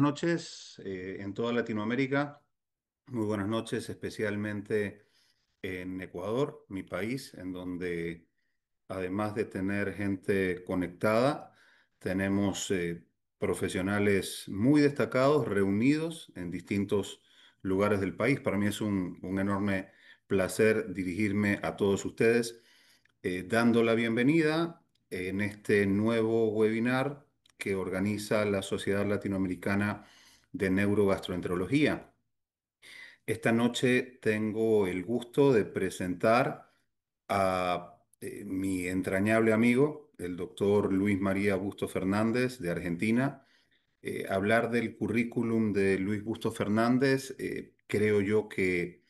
noches en toda Latinoamérica, muy buenas noches especialmente en Ecuador, mi país, en donde además de tener gente conectada, tenemos profesionales muy destacados reunidos en distintos lugares del país. Para mí es un enorme placer dirigirme a todos ustedes, dando la bienvenida en este nuevo webinar que organiza la Sociedad Latinoamericana de Neurogastroenterología. Esta noche tengo el gusto de presentar a mi entrañable amigo, el doctor Luis María Busto Fernández de Argentina. Hablar del currículum de Luis Busto Fernández, creo yo que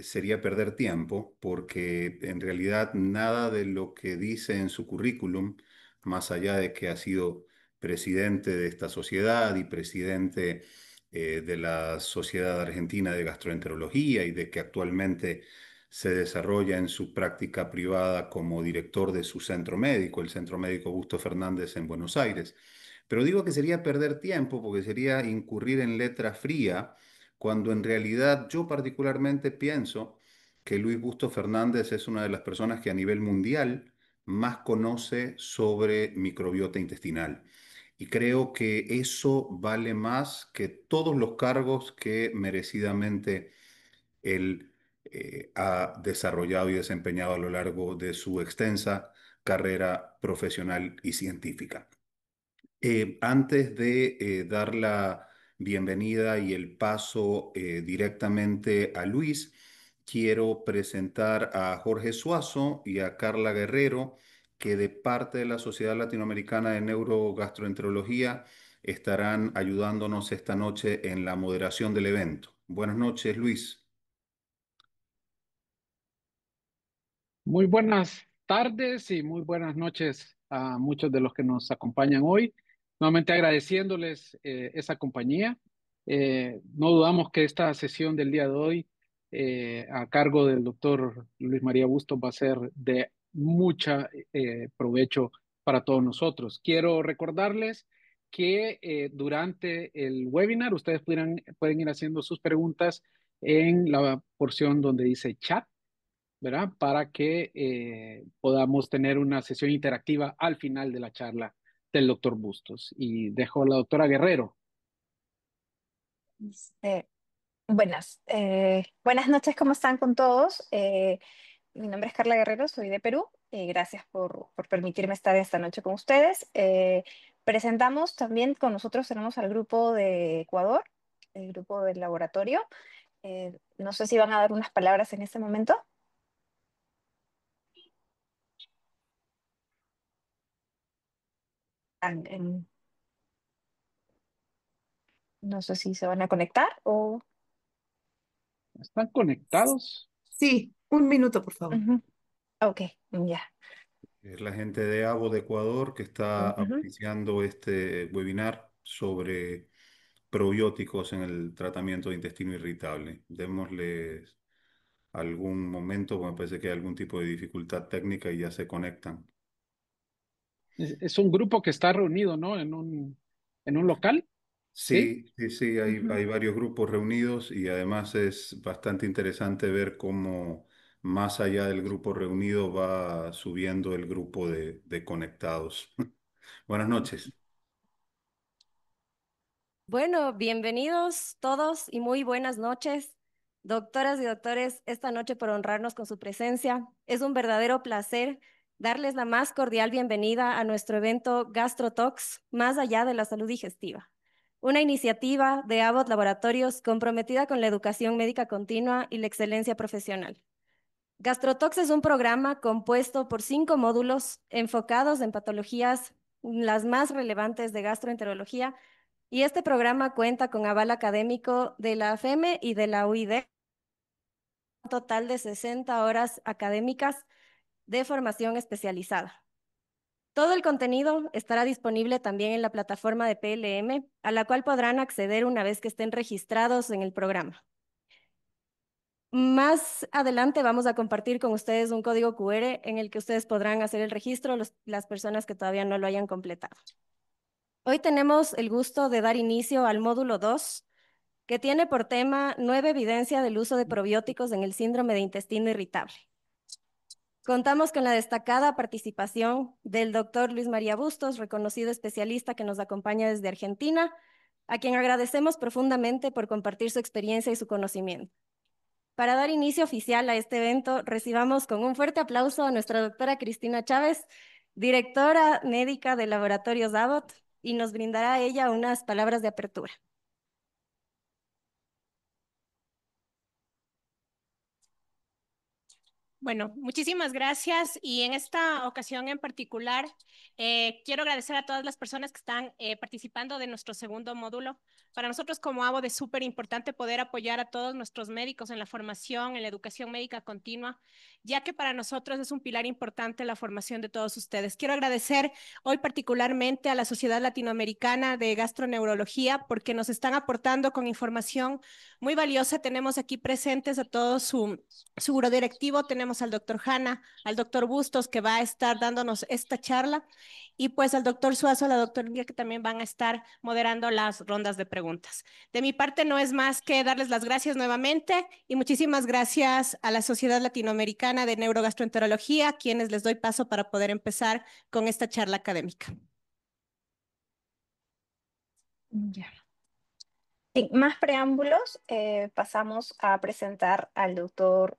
sería perder tiempo, porque en realidad nada de lo que dice en su currículum, más allá de que ha sido presidente de esta sociedad y presidente de la Sociedad Argentina de Gastroenterología y de que actualmente se desarrolla en su práctica privada como director de su centro médico, el Centro Médico Busto Fernández en Buenos Aires. Pero digo que sería perder tiempo porque sería incurrir en letra fría cuando en realidad yo particularmente pienso que Luis Busto Fernández es una de las personas que a nivel mundial más conoce sobre microbiota intestinal. Y creo que eso vale más que todos los cargos que merecidamente él ha desarrollado y desempeñado a lo largo de su extensa carrera profesional y científica. Antes de dar la bienvenida y el paso directamente a Luis, quiero presentar a Jorge Suazo y a Carla Guerrero, que de parte de la Sociedad Latinoamericana de Neurogastroenterología estarán ayudándonos esta noche en la moderación del evento. Buenas noches, Luis. Muy buenas tardes y muy buenas noches a muchos de los que nos acompañan hoy. Nuevamente agradeciéndoles esa compañía. No dudamos que esta sesión del día de hoy, a cargo del doctor Luis María Bustos, va a ser de mucha provecho para todos nosotros. Quiero recordarles que durante el webinar ustedes pueden ir haciendo sus preguntas en la porción donde dice chat, ¿verdad? Para que podamos tener una sesión interactiva al final de la charla del doctor Bustos. Y dejo a la doctora Guerrero. Este, buenas noches, ¿cómo están con todos? Mi nombre es Carla Guerrero, soy de Perú. Gracias por permitirme estar esta noche con ustedes. Presentamos también con nosotros, tenemos al grupo de Ecuador, el grupo del laboratorio. No sé si van a dar unas palabras en este momento. En- no sé si se van a conectar o... ¿Están conectados? Sí, un minuto, por favor. Ujú. Ok, ya. Es la gente de AVO de Ecuador que está Ujú. auspiciando este webinar sobre probióticos en el tratamiento de intestino irritable. Démosles algún momento, porque me parece que hay algún tipo de dificultad técnica y ya se conectan. Es un grupo que está reunido, ¿no? En un local, ¿sí? Sí, sí, sí, hay varios grupos reunidos y además es bastante interesante ver cómo más allá del grupo reunido va subiendo el grupo de conectados. Buenas noches. Bueno, bienvenidos todos y muy buenas noches, doctoras y doctores, esta noche por honrarnos con su presencia. Es un verdadero placer darles la más cordial bienvenida a nuestro evento GastroTalks, más allá de la salud digestiva, una iniciativa de Abbott Laboratorios comprometida con la educación médica continua y la excelencia profesional. GastroTalks es un programa compuesto por 5 módulos enfocados en patologías las más relevantes de gastroenterología, y este programa cuenta con aval académico de la AFEME y de la UID, un total de 60 horas académicas de formación especializada. Todo el contenido estará disponible también en la plataforma de PLM, a la cual podrán acceder una vez que estén registrados en el programa. Más adelante vamos a compartir con ustedes un código QR en el que ustedes podrán hacer el registro, las personas que todavía no lo hayan completado. Hoy tenemos el gusto de dar inicio al módulo 2, que tiene por tema nueva evidencia del uso de probióticos en el síndrome de intestino irritable. Contamos con la destacada participación del doctor Luis María Bustos, reconocido especialista que nos acompaña desde Argentina, a quien agradecemos profundamente por compartir su experiencia y su conocimiento. Para dar inicio oficial a este evento, recibamos con un fuerte aplauso a nuestra doctora Cristina Chávez, directora médica del Laboratorios Abbott, y nos brindará ella unas palabras de apertura. Bueno, muchísimas gracias y en esta ocasión en particular quiero agradecer a todas las personas que están participando de nuestro segundo módulo. Para nosotros como ABO es súper importante poder apoyar a todos nuestros médicos en la formación, en la educación médica continua, ya que para nosotros es un pilar importante la formación de todos ustedes. Quiero agradecer hoy particularmente a la Sociedad Latinoamericana de Gastroneurología porque nos están aportando con información muy valiosa. Tenemos aquí presentes a todos su seguro directivo, tenemos al doctor Hanna, al doctor Bustos, que va a estar dándonos esta charla, y pues al doctor Suazo, a la doctora India, que también van a estar moderando las rondas de preguntas. De mi parte no es más que darles las gracias nuevamente y muchísimas gracias a la Sociedad Latinoamericana de Neurogastroenterología, quienes les doy paso para poder empezar con esta charla académica. Ya. Sin más preámbulos, pasamos a presentar al doctor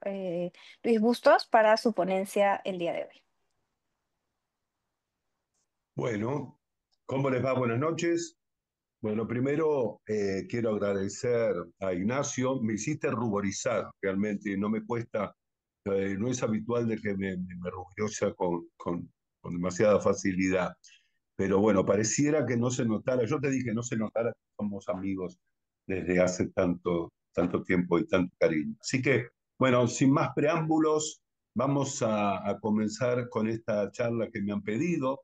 Luis Bustos para su ponencia el día de hoy. Bueno, ¿cómo les va? Buenas noches. Bueno, primero quiero agradecer a Ignacio. Me hiciste ruborizar, realmente, no me cuesta, no es habitual de que me ruboriza con demasiada facilidad. Pero bueno, pareciera que no se notara, yo te dije, no se notara que somos amigos desde hace tanto tiempo y tanto cariño. Así que, bueno, sin más preámbulos, vamos a comenzar con esta charla que me han pedido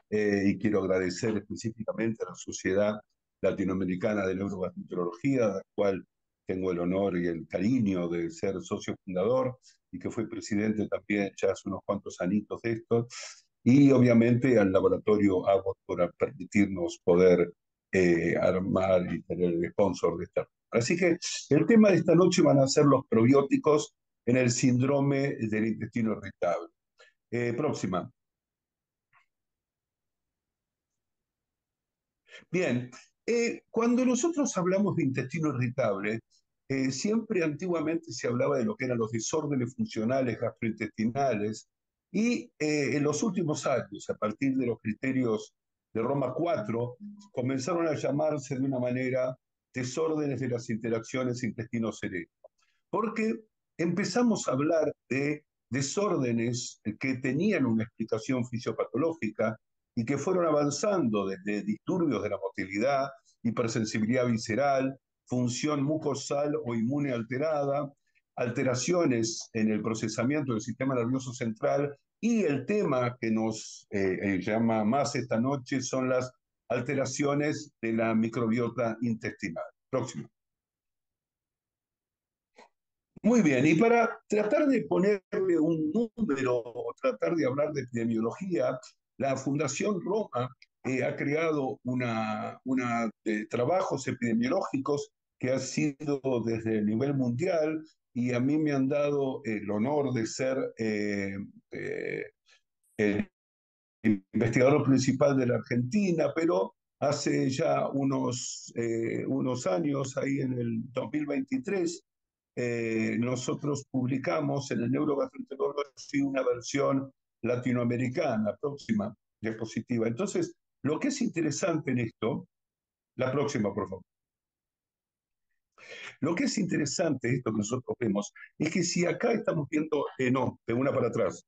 y quiero agradecer específicamente a la Sociedad Latinoamericana de Neurogastroenterología, de la cual tengo el honor y el cariño de ser socio fundador y que fue presidente también ya hace unos cuantos añitos de esto, y obviamente al laboratorio Abbott por permitirnos poder armar y tener el sponsor de esta. Así que el tema de esta noche van a ser los probióticos en el síndrome del intestino irritable. Próxima. Bien, cuando nosotros hablamos de intestino irritable, siempre antiguamente se hablaba de lo que eran los desórdenes funcionales gastrointestinales y en los últimos años, a partir de los criterios de Roma 4, comenzaron a llamarse de una manera desórdenes de las interacciones intestino-cerebro, porque empezamos a hablar de desórdenes que tenían una explicación fisiopatológica y que fueron avanzando desde disturbios de la motilidad, hipersensibilidad visceral, función mucosal o inmune alterada, alteraciones en el procesamiento del sistema nervioso central, y el tema que nos llama más esta noche son las alteraciones de la microbiota intestinal. Próximo. Muy bien, y para tratar de ponerle un número o tratar de hablar de epidemiología, la Fundación Roma ha creado una trabajos epidemiológicos que ha sido desde el nivel mundial, y a mí me han dado el honor de ser el investigador principal de la Argentina, pero hace ya unos años, ahí en el 2023, nosotros publicamos en el Neurogastroenterología una versión latinoamericana. Próxima diapositiva. Entonces, lo que es interesante en esto, la próxima, por favor. Lo que es interesante, esto que nosotros vemos, es que si acá estamos viendo, no, de una para atrás.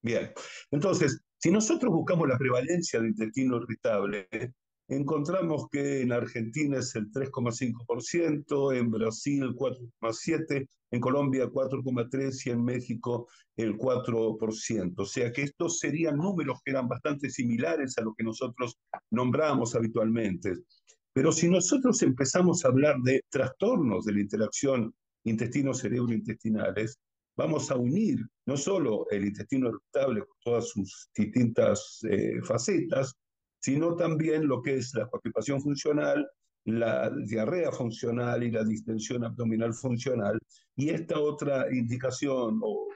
Bien, entonces, si nosotros buscamos la prevalencia de intestino irritable, encontramos que en Argentina es el 3,5%, en Brasil 4,7%, en Colombia 4,3% y en México el 4%. O sea que estos serían números que eran bastante similares a lo que nosotros nombramos habitualmente. Pero si nosotros empezamos a hablar de trastornos de la interacción intestino-cerebro-intestinales, vamos a unir no solo el intestino irritable con todas sus distintas facetas, sino también lo que es la constipación funcional, la diarrea funcional y la distensión abdominal funcional, y esta otra indicación o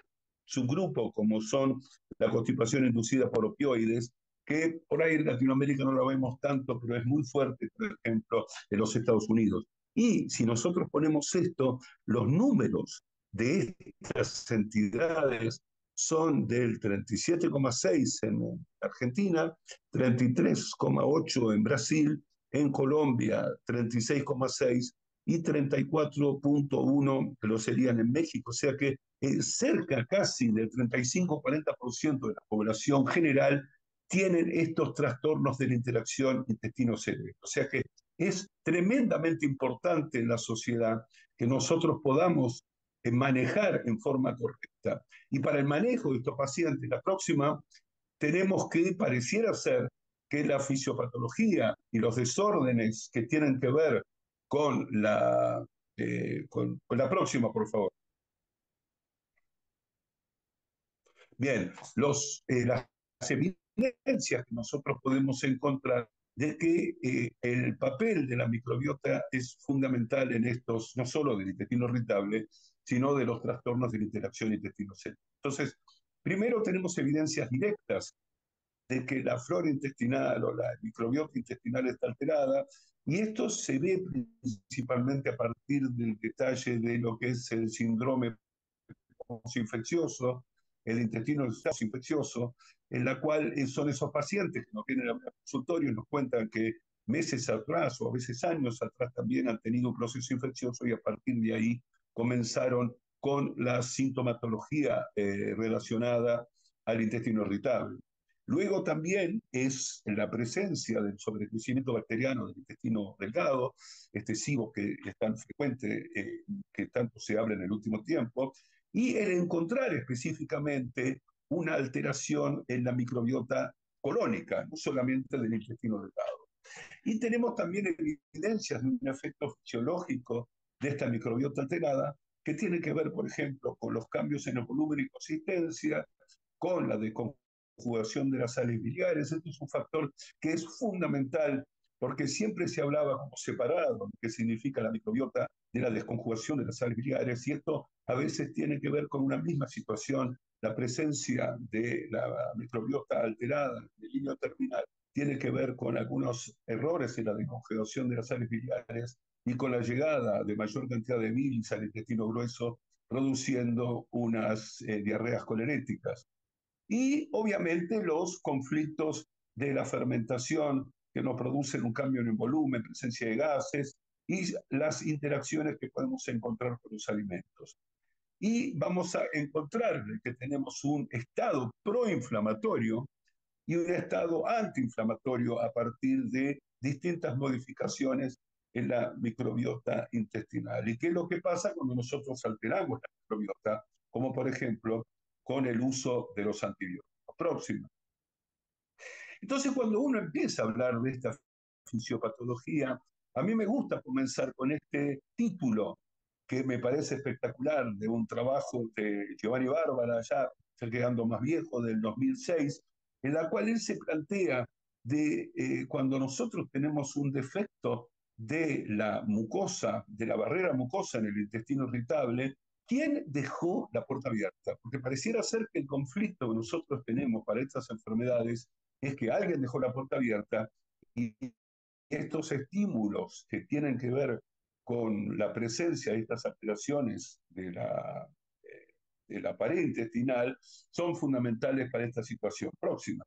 subgrupo como son la constipación inducida por opioides, que por ahí en Latinoamérica no lo vemos tanto, pero es muy fuerte, por ejemplo, en los Estados Unidos. Y si nosotros ponemos esto, los números de estas entidades son del 37,6 en Argentina, 33,8 en Brasil, en Colombia 36,6 y 34,1 que lo serían en México. O sea que cerca casi del 35-40% de la población general tienen estos trastornos de la interacción intestino-cerebro. O sea que es tremendamente importante en la sociedad que nosotros podamos manejar en forma correcta. Y para el manejo de estos pacientes, la próxima, tenemos que, pareciera ser, que la fisiopatología y los desórdenes que tienen que ver con con la próxima, por favor. Bien, las evidencias que nosotros podemos encontrar de que el papel de la microbiota es fundamental en estos, no solo del intestino irritable, sino de los trastornos de la interacción intestino-cerebro. Entonces, primero tenemos evidencias directas de que la flora intestinal o la microbiota intestinal está alterada, y esto se ve principalmente a partir del detalle de lo que es el síndrome infeccioso, el intestino infeccioso, en la cual son esos pacientes que nos vienen al consultorio y nos cuentan que meses atrás o a veces años atrás también han tenido un proceso infeccioso y a partir de ahí comenzaron con la sintomatología relacionada al intestino irritable. Luego también es la presencia del sobrecrecimiento bacteriano del intestino delgado, este SIBO que es tan frecuente, que tanto se habla en el último tiempo, y el encontrar específicamente una alteración en la microbiota colónica, no solamente del intestino delgado. Y tenemos también evidencias de un efecto fisiológico de esta microbiota alterada que tiene que ver, por ejemplo, con los cambios en el volumen y consistencia, con la desconjugación de las sales biliares. Este es un factor que es fundamental porque siempre se hablaba como separado, que significa la microbiota, de la desconjugación de las sales biliares, y esto a veces tiene que ver con una misma situación. La presencia de la microbiota alterada en el línea terminal tiene que ver con algunos errores en la descongelación de las sales biliares y con la llegada de mayor cantidad de bilis al intestino grueso, produciendo unas diarreas coleréticas. Y obviamente los conflictos de la fermentación que nos producen un cambio en el volumen, presencia de gases y las interacciones que podemos encontrar con los alimentos. Y vamos a encontrar que tenemos un estado proinflamatorio y un estado antiinflamatorio a partir de distintas modificaciones en la microbiota intestinal. ¿Y qué es lo que pasa cuando nosotros alteramos la microbiota? Como por ejemplo con el uso de los antibióticos. Próximo. Entonces, cuando uno empieza a hablar de esta fisiopatología, a mí me gusta comenzar con este título que me parece espectacular, de un trabajo de Giovanni Bárbara, ya quedando más viejo, del 2006, en la cual él se plantea de cuando nosotros tenemos un defecto de la mucosa, de la barrera mucosa en el intestino irritable, ¿quién dejó la puerta abierta? Porque pareciera ser que el conflicto que nosotros tenemos para estas enfermedades es que alguien dejó la puerta abierta y estos estímulos que tienen que ver con la presencia de estas alteraciones de la pared intestinal son fundamentales para esta situación. Próxima.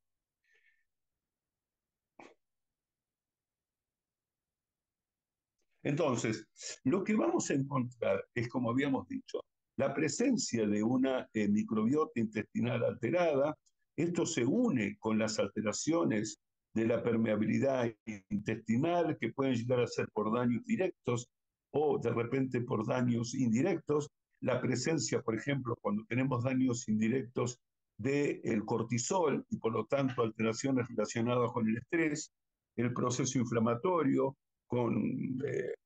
Entonces, lo que vamos a encontrar es, como habíamos dicho, la presencia de una microbiota intestinal alterada. Esto se une con las alteraciones de la permeabilidad intestinal, que pueden llegar a ser por daños directos o de repente por daños indirectos. La presencia, por ejemplo, cuando tenemos daños indirectos del cortisol y por lo tanto alteraciones relacionadas con el estrés, el proceso inflamatorio, con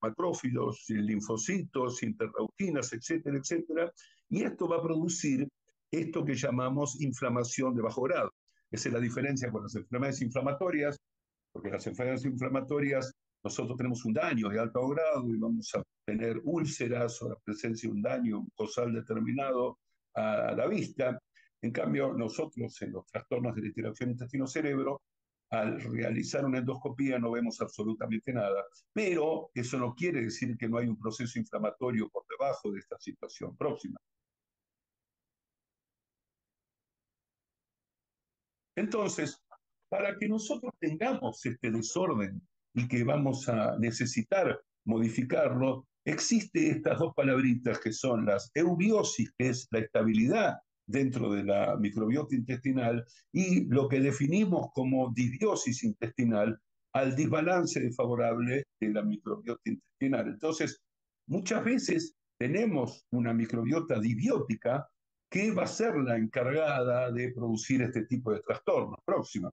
macrófilos, linfocitos, interleuquinas, etcétera, etcétera, y esto va a producir esto que llamamos inflamación de bajo grado. Esa es la diferencia con las enfermedades inflamatorias, porque las enfermedades inflamatorias nosotros tenemos un daño de alto grado y vamos a tener úlceras o la presencia de un daño mucosal determinado a la vista. En cambio, nosotros en los trastornos de la interacción intestino-cerebro, al realizar una endoscopía no vemos absolutamente nada, pero eso no quiere decir que no hay un proceso inflamatorio por debajo de esta situación próxima. Entonces, para que nosotros tengamos este desorden y que vamos a necesitar modificarlo, existe estas dos palabritas que son las eubiosis, que es la estabilidad dentro de la microbiota intestinal, y lo que definimos como disbiosis intestinal, al desbalance desfavorable de la microbiota intestinal. Entonces, muchas veces tenemos una microbiota disbiótica que va a ser la encargada de producir este tipo de trastornos próximos.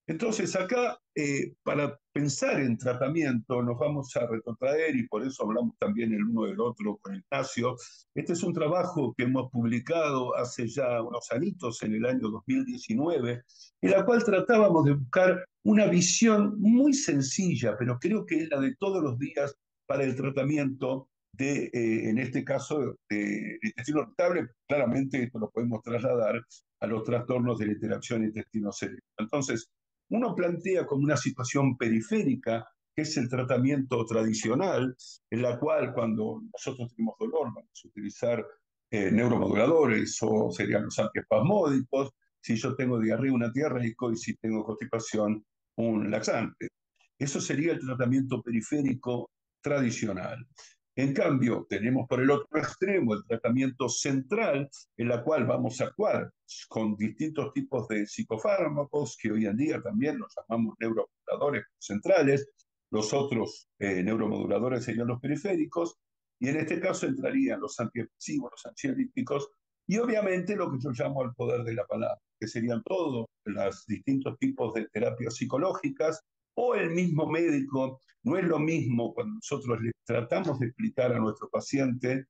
Entonces acá, para pensar en tratamiento, nos vamos a retrotraer, y por eso hablamos también el uno del otro con Ignacio. Este es un trabajo que hemos publicado hace ya unos añitos, en el año 2019, en la cual tratábamos de buscar una visión muy sencilla, pero creo que es la de todos los días para el tratamiento de, en este caso, de intestino irritable. Claramente esto lo podemos trasladar a los trastornos de la interacción intestino-cerebro. Entonces, uno plantea como una situación periférica, que es el tratamiento tradicional, en la cual cuando nosotros tenemos dolor vamos a utilizar neuromoduladores o serían los antiespasmódicos, si yo tengo diarrea un antidiarreico y si tengo constipación un laxante. Eso sería el tratamiento periférico tradicional. En cambio, tenemos por el otro extremo el tratamiento central, en la cual vamos a actuar con distintos tipos de psicofármacos, que hoy en día también los llamamos neuromoduladores centrales, los otros neuromoduladores serían los periféricos, y en este caso entrarían los antidepresivos, los ansiolíticos, y obviamente lo que yo llamo el poder de la palabra, que serían todos los distintos tipos de terapias psicológicas, o el mismo médico. No es lo mismo cuando nosotros le tratamos de explicar a nuestro paciente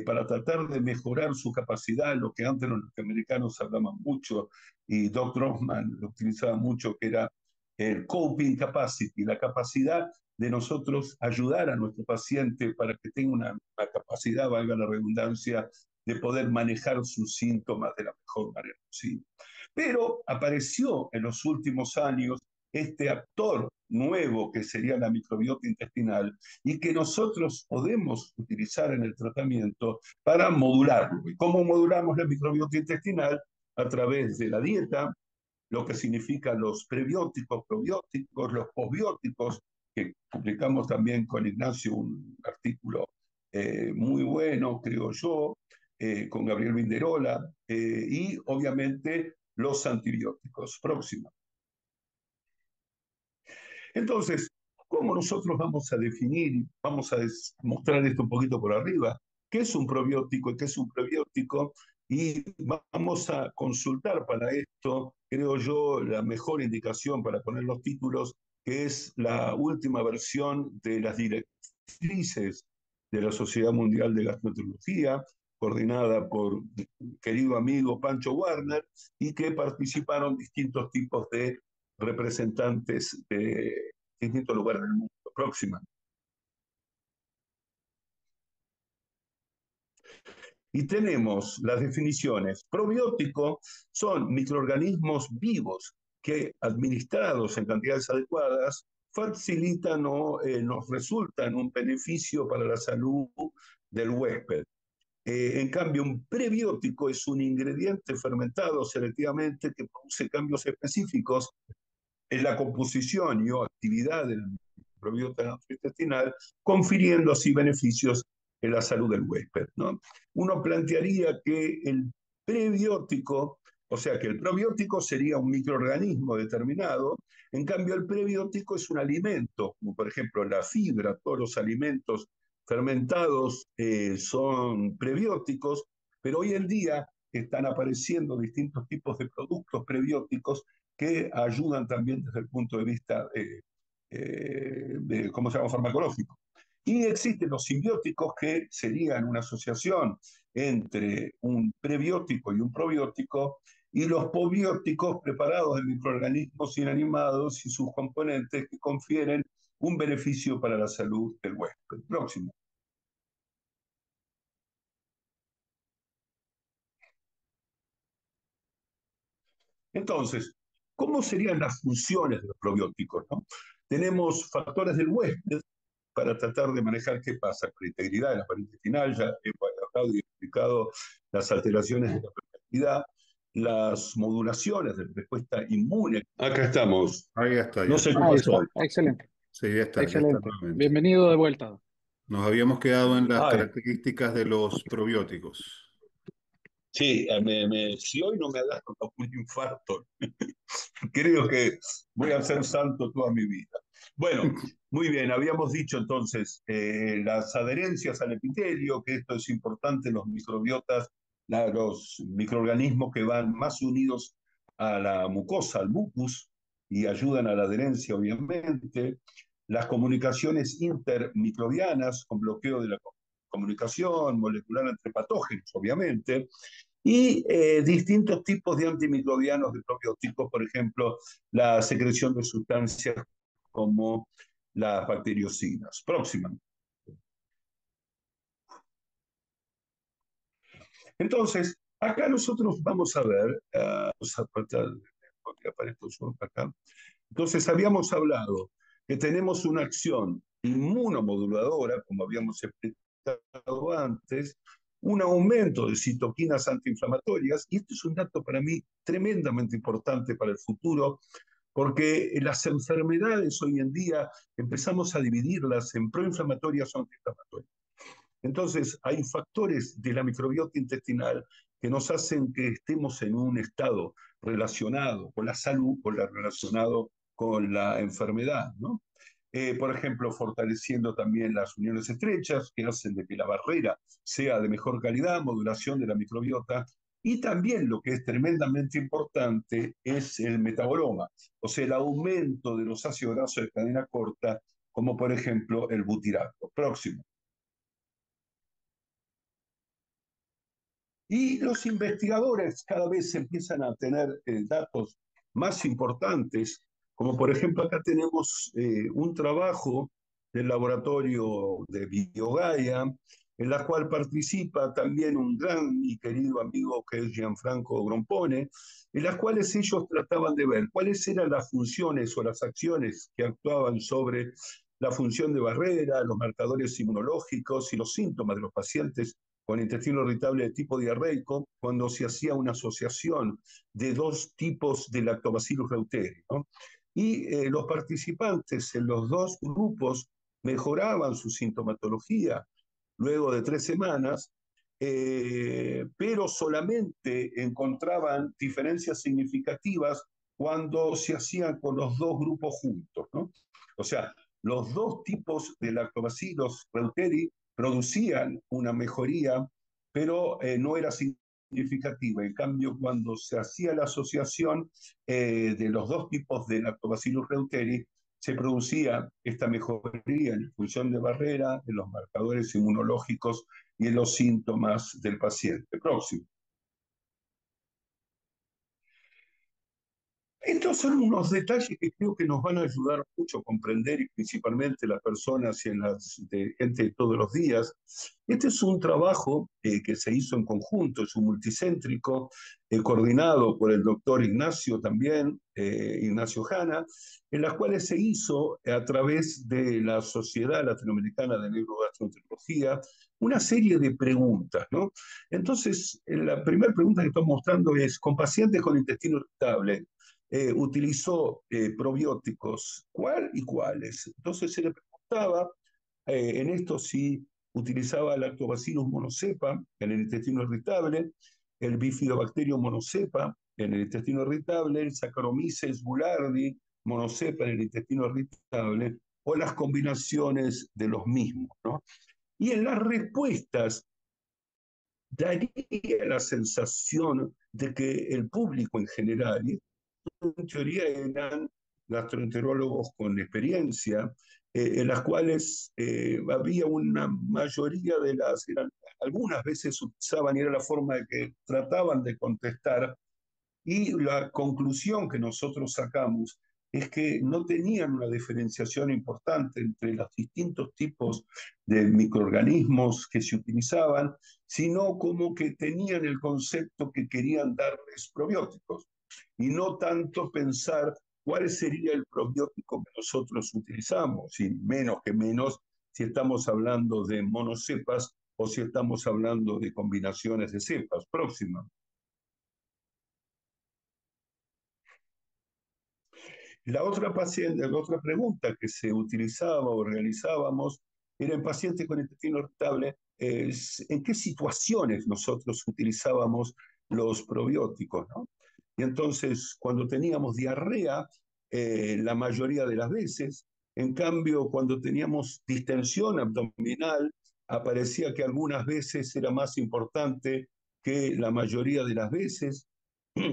para tratar de mejorar su capacidad, lo que antes los norteamericanos hablaban mucho, y Doc Rothman lo utilizaba mucho, que era el coping capacity, la capacidad de nosotros ayudar a nuestro paciente para que tenga una capacidad, valga la redundancia, de poder manejar sus síntomas de la mejor manera posible. Pero apareció en los últimos años este actor nuevo que sería la microbiota intestinal y que nosotros podemos utilizar en el tratamiento para modularlo. ¿Y cómo modulamos la microbiota intestinal? A través de la dieta, lo que significa los prebióticos, probióticos, los posbióticos, que publicamos también con Ignacio un artículo muy bueno, creo yo, con Gabriel Vinderola, y obviamente los antibióticos. Próxima. Entonces, ¿cómo nosotros vamos a definir, vamos a mostrar esto un poquito por arriba, qué es un probiótico y qué es un prebiótico? Y vamos a consultar para esto, creo yo, la mejor indicación para poner los títulos, que es la última versión de las directrices de la Sociedad Mundial de Gastroenterología, coordinada por mi querido amigo Pancho Warner, y que participaron distintos tipos de representantes de distintos lugares del mundo. Próxima. Y tenemos las definiciones. Probiótico son microorganismos vivos que, administrados en cantidades adecuadas, facilitan o nos resultan un beneficio para la salud del huésped. En cambio, un prebiótico es un ingrediente fermentado selectivamente que produce cambios específicos en la composición y o actividad del microbiota gastrointestinal, confiriendo así beneficios en la salud del huésped, ¿no? Uno plantearía que el prebiótico, o sea que el probiótico sería un microorganismo determinado, en cambio el prebiótico es un alimento, como por ejemplo la fibra, todos los alimentos fermentados son prebióticos, pero hoy en día están apareciendo distintos tipos de productos prebióticos que ayudan también desde el punto de vista ¿cómo se llama? Farmacológico. Y existen los simbióticos, que serían una asociación entre un prebiótico y un probiótico, y los pobióticos preparados de microorganismos inanimados y sus componentes que confieren un beneficio para la salud del huésped. Próximo. Entonces, ¿cómo serían las funciones de los probióticos, ¿no? Tenemos factores del huésped para tratar de manejar qué pasa con la integridad de la pared intestinal. Ya he hablado y explicado las alteraciones de la permeabilidad, las modulaciones de la respuesta inmune. Acá estamos. Ahí está, No ya sé está. qué Ahí pasó está, hoy. excelente, Sí, ya está excelente. nuevamente. Bienvenido de vuelta. Nos habíamos quedado en las Ay, características de los probióticos. sí, si hoy no me da un infarto, creo que voy a ser santo toda mi vida. Bueno, muy bien, habíamos dicho entonces las adherencias al epitelio, que esto es importante en los microbiotas, los microorganismos que van más unidos a la mucosa, al mucus, y ayudan a la adherencia, obviamente. Las comunicaciones intermicrobianas, con bloqueo de la comunicación molecular entre patógenos, obviamente, y distintos tipos de antimicrobianos de probióticos, por ejemplo, la secreción de sustancias como las bacteriocidas. Próxima. Entonces, acá nosotros vamos a ver, vamos a apartar, porque aparezco yo acá. Entonces, habíamos hablado que tenemos una acción inmunomoduladora, como habíamos explicado antes, un aumento de citoquinas antiinflamatorias, y esto es un dato para mí tremendamente importante para el futuro, porque las enfermedades hoy en día empezamos a dividirlas en proinflamatorias o antiinflamatorias. Entonces, hay factores de la microbiota intestinal que nos hacen que estemos en un estado relacionado con la salud o relacionado con la enfermedad, ¿no? Por ejemplo, fortaleciendo también las uniones estrechas, que hacen de que la barrera sea de mejor calidad, modulación de la microbiota, y también lo que es tremendamente importante es el metaboloma, o sea, el aumento de los ácidos grasos de cadena corta, como por ejemplo el butirato. Próximo. Y los investigadores cada vez empiezan a tener datos más importantes, como por ejemplo acá tenemos un trabajo del laboratorio de BioGaia, en la cual participa también un gran y querido amigo que es Gianfranco Grompone, en las cuales ellos trataban de ver cuáles eran las funciones o las acciones que actuaban sobre la función de barrera, los marcadores inmunológicos y los síntomas de los pacientes con intestino irritable de tipo diarreico, cuando se hacía una asociación de dos tipos de Lactobacillus reuteri, ¿no? Y los participantes en los dos grupos mejoraban su sintomatología luego de 3 semanas, pero solamente encontraban diferencias significativas cuando se hacían con los dos grupos juntos, ¿no? O sea, los dos tipos de Lactobacillus reuteri producían una mejoría, pero no era significativa. En cambio, cuando se hacía la asociación de los dos tipos de Lactobacillus reuteri, se producía esta mejoría en la función de barrera, en los marcadores inmunológicos y en los síntomas del paciente. Próximo. Estos son unos detalles que creo que nos van a ayudar mucho a comprender, y principalmente las personas y en las de gente de todos los días. Este es un trabajo que se hizo en conjunto, es un multicéntrico, coordinado por el doctor Ignacio también, Ignacio Hanna, en las cuales se hizo a través de la Sociedad Latinoamericana de Neurogastroenterología una serie de preguntas, ¿no? Entonces, la primera pregunta que estamos mostrando es, con pacientes con intestino irritable, utilizó probióticos, ¿cuál y cuáles? Entonces se le preguntaba en esto si utilizaba Lactobacillus monocepa en el intestino irritable, el Bifidobacterium monocepa en el intestino irritable, el Saccharomyces boulardii monocepa en el intestino irritable, o las combinaciones de los mismos, ¿no? Y en las respuestas daría la sensación de que el público en general, en teoría eran gastroenterólogos con experiencia, en las cuales había una mayoría de algunas veces utilizaban y era la forma de que trataban de contestar, y la conclusión que nosotros sacamos es que no tenían una diferenciación importante entre los distintos tipos de microorganismos que se utilizaban, sino como que tenían el concepto que querían darles probióticos y no tanto pensar cuál sería el probiótico que nosotros utilizamos, y menos que menos si estamos hablando de monocepas o si estamos hablando de combinaciones de cepas. Próxima. La otra pregunta que se utilizaba o realizábamos era en pacientes con intestino irritable, en qué situaciones nosotros utilizábamos los probióticos, ¿no? Y entonces, cuando teníamos diarrea, la mayoría de las veces, en cambio, cuando teníamos distensión abdominal, aparecía que algunas veces era más importante que la mayoría de las veces.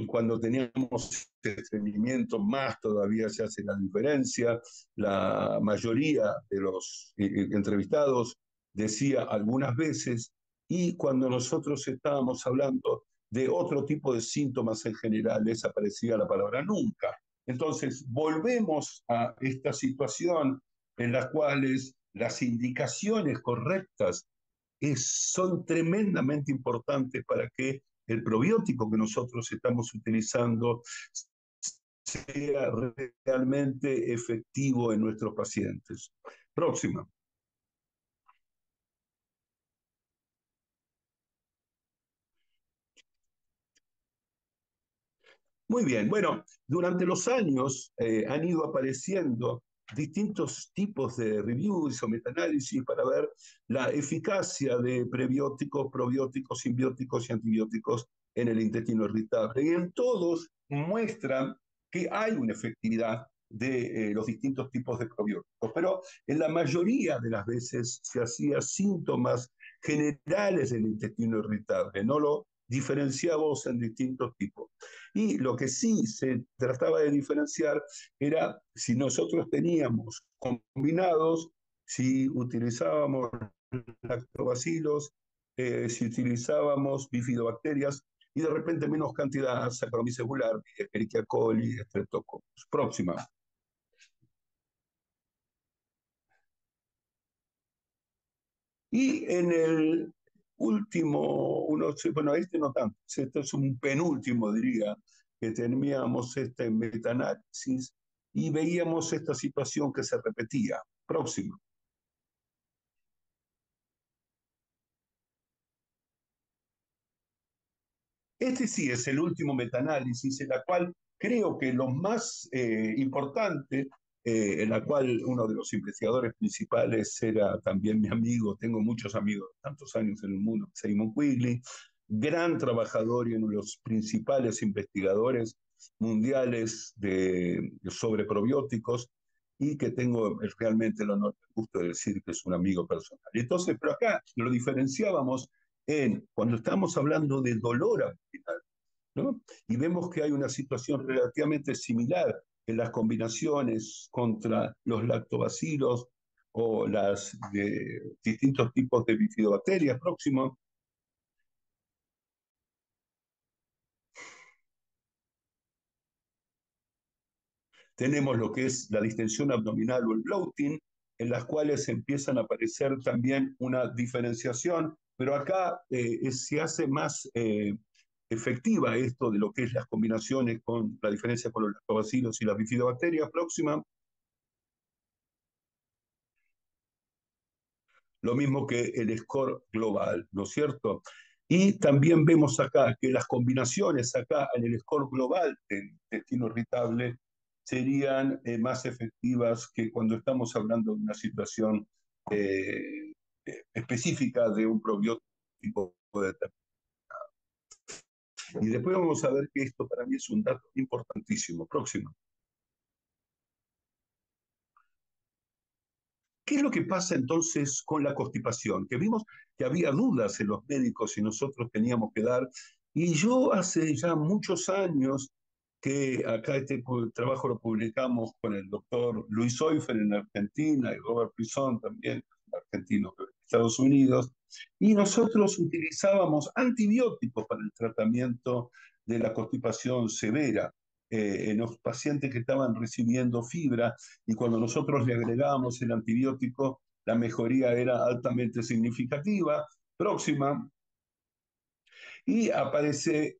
Cuando teníamos estreñimiento, más todavía se hace la diferencia. La mayoría de los entrevistados decía algunas veces, y cuando nosotros estábamos hablando de otro tipo de síntomas en general, desaparecía la palabra nunca. Entonces, volvemos a esta situación en la cual las indicaciones correctas son tremendamente importantes para que el probiótico que nosotros estamos utilizando sea realmente efectivo en nuestros pacientes. Próxima. Muy bien, bueno, durante los años han ido apareciendo distintos tipos de reviews o metaanálisis para ver la eficacia de prebióticos, probióticos, simbióticos y antibióticos en el intestino irritable. Y en todos muestran que hay una efectividad de los distintos tipos de probióticos, pero en la mayoría de las veces se hacía síntomas generales del intestino irritable, no lo diferenciamos en distintos tipos. Y lo que sí se trataba de diferenciar era si nosotros teníamos combinados, si utilizábamos lactobacilos, si utilizábamos bifidobacterias y de repente menos cantidad, Saccharomyces boulardii, Escherichia coli, Streptococcus. Próxima. Y en el último, bueno, este no tanto, este es un penúltimo, diría, que teníamos este metaanálisis y veíamos esta situación que se repetía. Próximo. Este sí es el último metaanálisis, en la cual creo que lo más importante, en la cual uno de los investigadores principales era también mi amigo, tengo muchos amigos, tantos años en el mundo, Simon Quigley, gran trabajador y uno de los principales investigadores mundiales sobre probióticos, y que tengo realmente el honor, el gusto de decir que es un amigo personal. Entonces, pero acá lo diferenciábamos cuando estamos hablando de dolor abdominal, ¿no? Y vemos que hay una situación relativamente similar en las combinaciones contra los lactobacilos o los distintos tipos de bifidobacterias. Próximo. Tenemos lo que es la distensión abdominal o el bloating, en las cuales empiezan a aparecer también una diferenciación, pero acá se hace más efectiva esto de lo que es las combinaciones con la diferencia con los lactobacilos y las bifidobacterias. Próxima. Lo mismo que el score global, ¿no es cierto? Y también vemos acá que las combinaciones acá en el score global del intestino irritable serían más efectivas que cuando estamos hablando de una situación específica de un probiótico determinado. Y después vamos a ver que esto para mí es un dato importantísimo. Próximo. ¿Qué es lo que pasa entonces con la constipación? Que vimos que había dudas en los médicos si nosotros teníamos que dar, y yo hace ya muchos años que acá este trabajo lo publicamos con el doctor Luis Oifer en Argentina y Robert Prison también, argentino de Estados Unidos, y nosotros utilizábamos antibióticos para el tratamiento de la constipación severa en los pacientes que estaban recibiendo fibra, y cuando nosotros le agregábamos el antibiótico, la mejoría era altamente significativa, próxima. Y aparece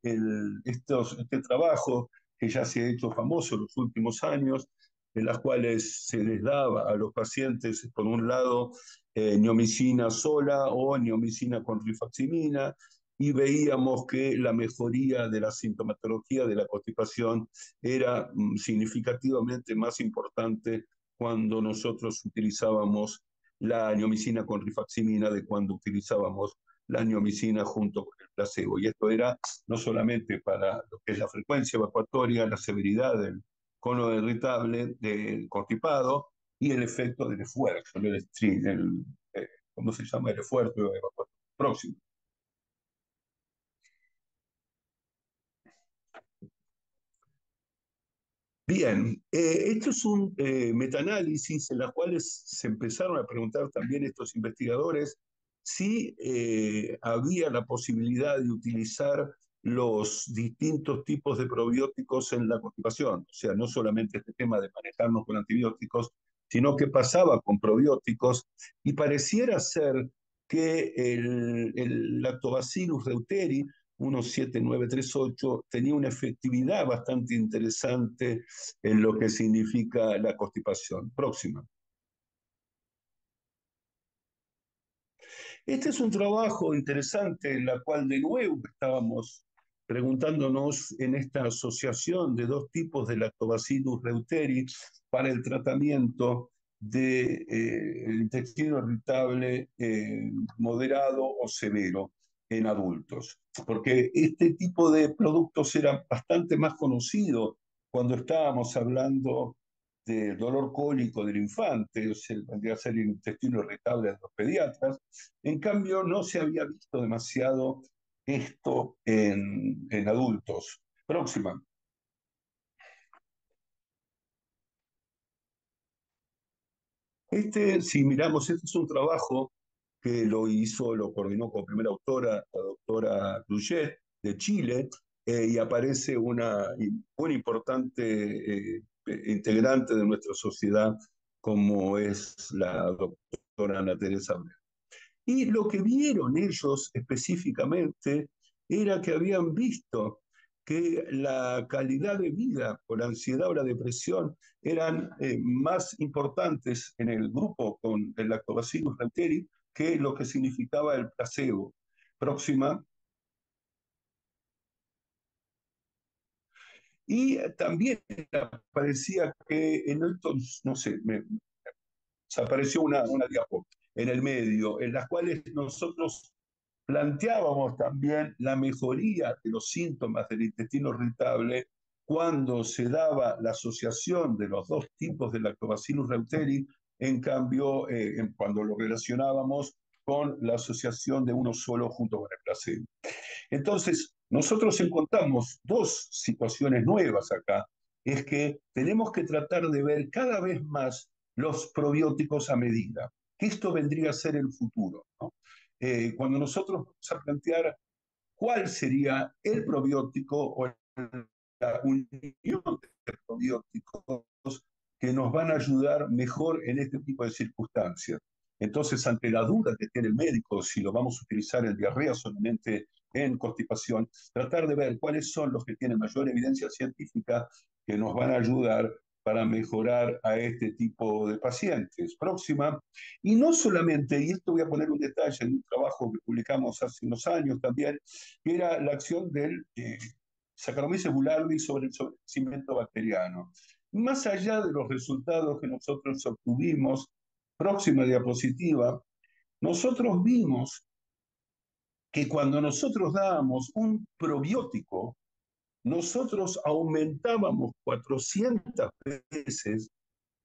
este trabajo que ya se ha hecho famoso en los últimos años, en las cuales se les daba a los pacientes, por un lado, neomicina sola o neomicina con rifaximina, y veíamos que la mejoría de la sintomatología de la constipación era significativamente más importante cuando nosotros utilizábamos la neomicina con rifaximina de cuando utilizábamos la neomicina junto con el placebo. Y esto era no solamente para lo que es la frecuencia evacuatoria, la severidad del cono irritable, del constipado y el efecto del esfuerzo, ¿cómo se llama? El esfuerzo evacuatorio próximo. Bien, esto es un metaanálisis en las cuales se empezaron a preguntar también estos investigadores si había la posibilidad de utilizar los distintos tipos de probióticos en la constipación. O sea, no solamente este tema de manejarnos con antibióticos, sino que pasaba con probióticos, y pareciera ser que el Lactobacillus reuteri 17938 tenía una efectividad bastante interesante en lo que significa la constipación. Próxima. Este es un trabajo interesante en la cual de nuevo estábamos preguntándonos en esta asociación de dos tipos de Lactobacillus reuteri para el tratamiento del intestino irritable moderado o severo en adultos. Porque este tipo de productos era bastante más conocido cuando estábamos hablando del dolor cólico del infante, o sea, vendría a ser el intestino irritable de los pediatras. En cambio, no se había visto demasiado esto en adultos. Próxima. Si miramos, este es un trabajo que lo coordinó como primera autora la doctora Gruget de Chile, y aparece un importante integrante de nuestra sociedad como es la doctora Ana Teresa Abreu. Y lo que vieron ellos específicamente era que habían visto que la calidad de vida por ansiedad o la depresión eran más importantes en el grupo con el Lactobacillus reuteri que lo que significaba el placebo. Próxima. Y también parecía que en esto, no sé, apareció una diapo en el medio, en las cuales nosotros planteábamos también la mejoría de los síntomas del intestino irritable cuando se daba la asociación de los dos tipos de Lactobacillus reuteri, en cambio, cuando lo relacionábamos con la asociación de uno solo junto con el placebo. Entonces, nosotros encontramos dos situaciones nuevas acá. Es que tenemos que tratar de ver cada vez más los probióticos a medida, que esto vendría a ser el futuro, ¿no? Cuando nosotros vamos a plantear cuál sería el probiótico o la unión de probióticos que nos van a ayudar mejor en este tipo de circunstancias. Entonces, ante la duda que tiene el médico, si lo vamos a utilizar en diarrea solamente en constipación, tratar de ver cuáles son los que tienen mayor evidencia científica que nos van a ayudar para mejorar a este tipo de pacientes. Próxima. Y no solamente, y esto voy a poner un detalle en un trabajo que publicamos hace unos años también, que era la acción del Saccharomyces boulardii sobre el crecimiento bacteriano. Más allá de los resultados que nosotros obtuvimos, próxima diapositiva, nosotros vimos que cuando nosotros dábamos un probiótico, nosotros aumentábamos 400 veces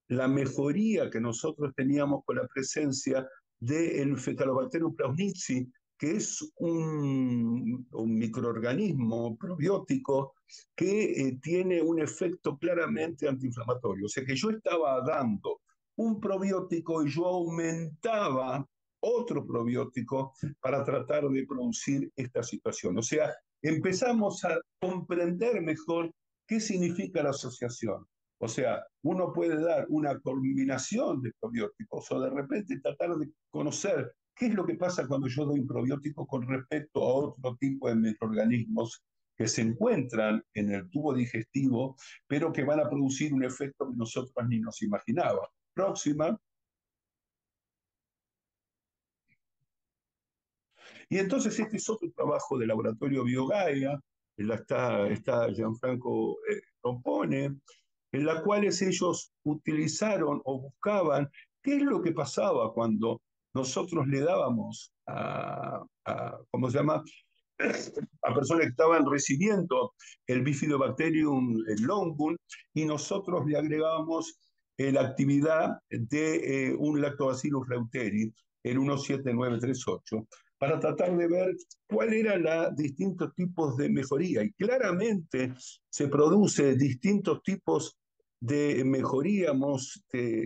la mejoría que nosotros teníamos con la presencia del Fecalobacterium prausnitzii, que es un microorganismo probiótico que tiene un efecto claramente antiinflamatorio. O sea que yo estaba dando un probiótico y yo aumentaba otro probiótico para tratar de producir esta situación. O sea, empezamos a comprender mejor qué significa la asociación. O sea, uno puede dar una combinación de probióticos o de repente tratar de conocer qué es lo que pasa cuando yo doy un probiótico con respecto a otro tipo de microorganismos que se encuentran en el tubo digestivo, pero que van a producir un efecto que nosotros ni nos imaginábamos. Próxima. Y entonces este es otro trabajo del laboratorio BioGaia, en la está Gianfranco Trompone, en la cual ellos utilizaron o buscaban qué es lo que pasaba cuando nosotros le dábamos ¿cómo se llama? A personas que estaban recibiendo el Bifidobacterium longum y nosotros le agregábamos la actividad de un Lactobacillus reuteri, el 17938, para tratar de ver cuál eran los distintos tipos de mejoría. Y claramente se produce distintos tipos de mejoría,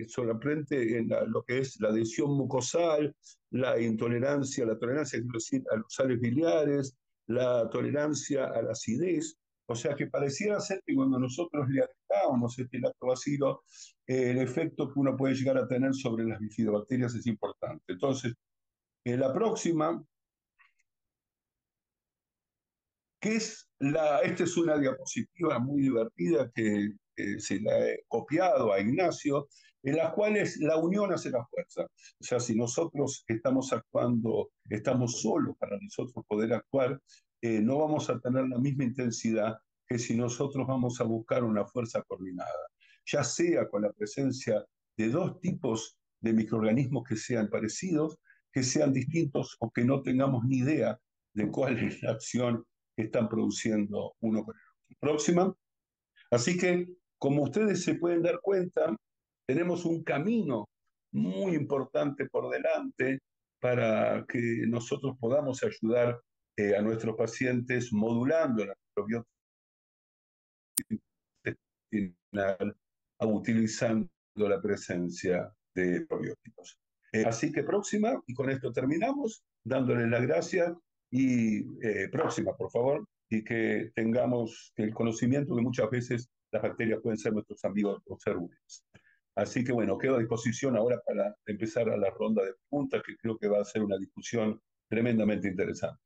solamente en lo que es la adhesión mucosal, la intolerancia, la tolerancia a los sales biliares, la tolerancia a la acidez. O sea que pareciera ser que cuando nosotros le agregamos este lactobacilo, el efecto que uno puede llegar a tener sobre las bifidobacterias es importante. Entonces, la próxima, esta es una diapositiva muy divertida que se la he copiado a Ignacio, en las cuales la unión hace la fuerza. O sea, si nosotros estamos actuando, estamos solos para nosotros poder actuar, no vamos a tener la misma intensidad que si nosotros vamos a buscar una fuerza coordinada, ya sea con la presencia de dos tipos de microorganismos que sean parecidos, que sean distintos o que no tengamos ni idea de cuál es la acción que están produciendo uno con el otro. Próxima. Así que, como ustedes se pueden dar cuenta, tenemos un camino muy importante por delante para que nosotros podamos ayudar a nuestros pacientes modulando la microbiota intestinal, utilizando la presencia de probióticos. Así que próxima, y con esto terminamos, dándoles las gracias y próxima, por favor, y que tengamos el conocimiento que muchas veces las bacterias pueden ser nuestros amigos observables. Así que bueno, quedo a disposición ahora para empezar a la ronda de preguntas, que creo que va a ser una discusión tremendamente interesante.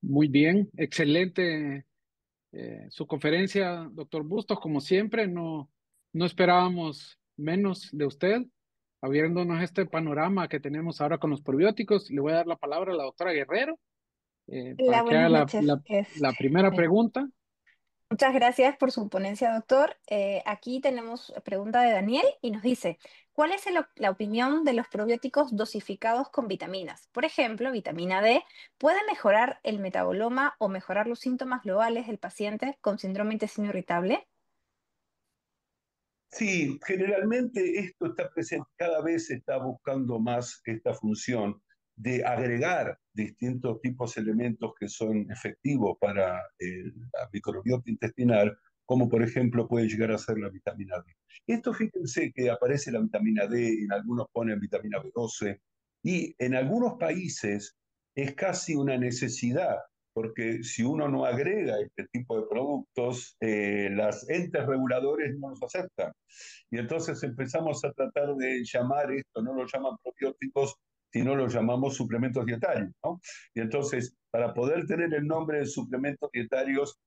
Muy bien, excelente su conferencia, doctor Bustos, como siempre, no esperábamos menos de usted, abriéndonos este panorama que tenemos ahora con los probióticos. Le voy a dar la palabra a la doctora Guerrero Hola, para que buenas haga noches. la primera pregunta. Muchas gracias por su ponencia, doctor. Aquí tenemos pregunta de Daniel y nos dice, ¿cuál es la opinión de los probióticos dosificados con vitaminas? Por ejemplo, vitamina D, ¿puede mejorar el metaboloma o mejorar los síntomas globales del paciente con síndrome de intestino irritable? Sí, generalmente esto está presente, cada vez se está buscando más esta función de agregar distintos tipos de elementos que son efectivos para la microbiota intestinal, como por ejemplo puede llegar a ser la vitamina D. Esto fíjense que aparece la vitamina D, en algunos ponen vitamina B12, y en algunos países es casi una necesidad porque si uno no agrega este tipo de productos, las entes reguladores no los aceptan. Y entonces empezamos a tratar de llamar esto, no lo llaman probióticos, sino lo llamamos suplementos dietarios, ¿no? Y entonces, para poder tener el nombre de suplementos dietarios,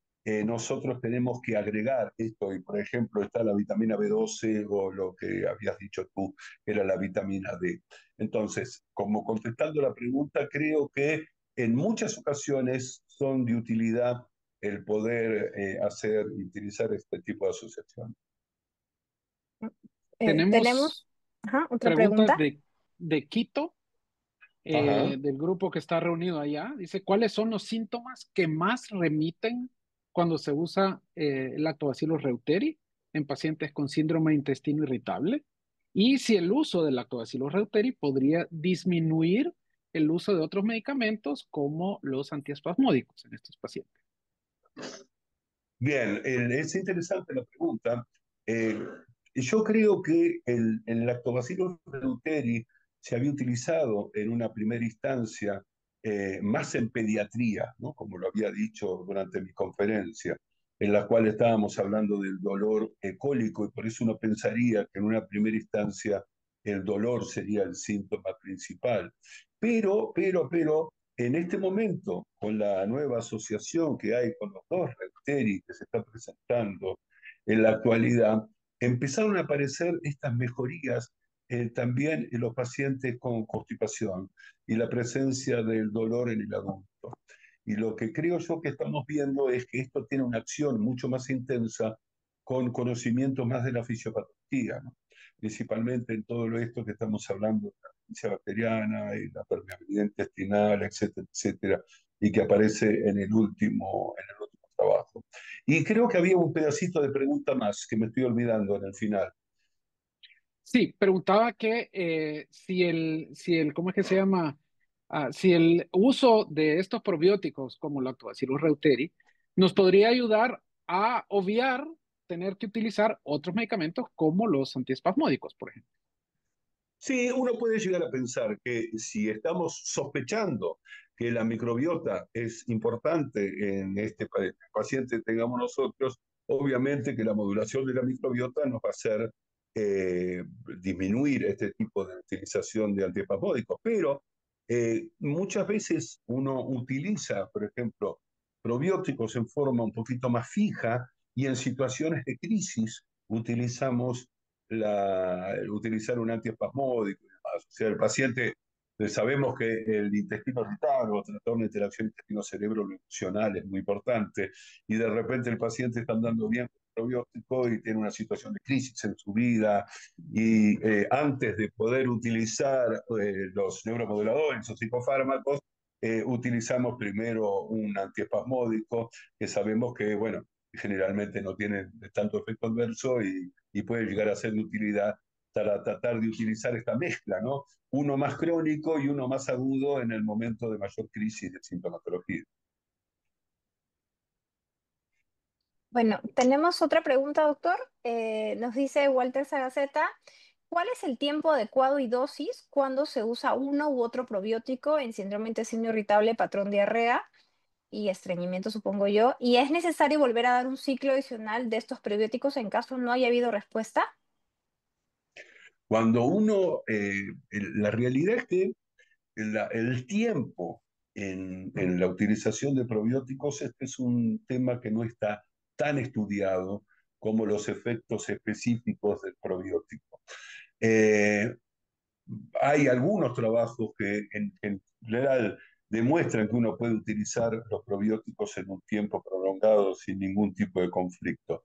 nosotros tenemos que agregar esto, y por ejemplo está la vitamina B12 o lo que habías dicho tú, era la vitamina D. Entonces, como contestando la pregunta, creo que en muchas ocasiones son de utilidad el poder utilizar este tipo de asociación. Tenemos otra preguntas pregunta. de Quito, del grupo que está reunido allá. Dice, ¿cuáles son los síntomas que más remiten cuando se usa el Lactobacillus reuteri en pacientes con síndrome de intestino irritable? y si el uso del Lactobacillus reuteri podría disminuir el uso de otros medicamentos como los antiespasmódicos en estos pacientes. Bien, es interesante la pregunta. Eh, yo creo que el Lactobacillus reuteri se había utilizado en una primera instancia más en pediatría, ¿no? Como lo había dicho durante mi conferencia, en la cual estábamos hablando del dolor cólico y por eso uno pensaría que en una primera instancia el dolor sería el síntoma principal. Pero, en este momento, con la nueva asociación que hay con los dos Reuteri que se está presentando en la actualidad, empezaron a aparecer estas mejorías también en los pacientes con constipación y la presencia del dolor en el adulto. Y lo que creo yo que estamos viendo es que esto tiene una acción mucho más intensa con conocimientos más de la fisiopatología, ¿no? Principalmente en todo esto que estamos hablando bacteriana y la permeabilidad intestinal, etcétera, etcétera, y que aparece en el último trabajo. Y creo que había un pedacito de pregunta más que me estoy olvidando en el final. Sí, preguntaba que ¿cómo es que se llama? Si el uso de estos probióticos como Lactobacillus reuteri nos podría ayudar a obviar tener que utilizar otros medicamentos como los antiespasmódicos, por ejemplo. Sí, uno puede llegar a pensar que si estamos sospechando que la microbiota es importante en este paciente que tengamos nosotros, obviamente que la modulación de la microbiota nos va a hacer eh, disminuir este tipo de utilización de antiespasmódicos. Pero muchas veces uno utiliza, por ejemplo, probióticos en forma un poquito más fija y en situaciones de crisis utilizamos utilizar un antiespasmódico y demás. O sea, el paciente, sabemos que el intestino irritable o trastorno de interacción intestino-cerebro emocional es muy importante y de repente el paciente está andando bien con el probiótico y tiene una situación de crisis en su vida y antes de poder utilizar los neuromoduladores o psicofármacos, utilizamos primero un antiespasmódico que sabemos que, bueno, generalmente no tiene tanto efecto adverso y puede llegar a ser de utilidad para tratar de utilizar esta mezcla, ¿no? Uno más crónico y uno más agudo en el momento de mayor crisis de sintomatología. Bueno, tenemos otra pregunta, doctor. Nos dice Walter Sagaceta, ¿cuál es el tiempo adecuado y dosis cuando se usa uno u otro probiótico en síndrome de intestino irritable, patrón diarrea y estreñimiento, supongo yo? ¿Y es necesario volver a dar un ciclo adicional de estos probióticos en caso no haya habido respuesta? Cuando uno, la realidad es que el tiempo en la utilización de probióticos, este es un tema que no está tan estudiado como los efectos específicos del probiótico. Eh, Hay algunos trabajos que en general demuestran que uno puede utilizar los probióticos en un tiempo prolongado sin ningún tipo de conflicto.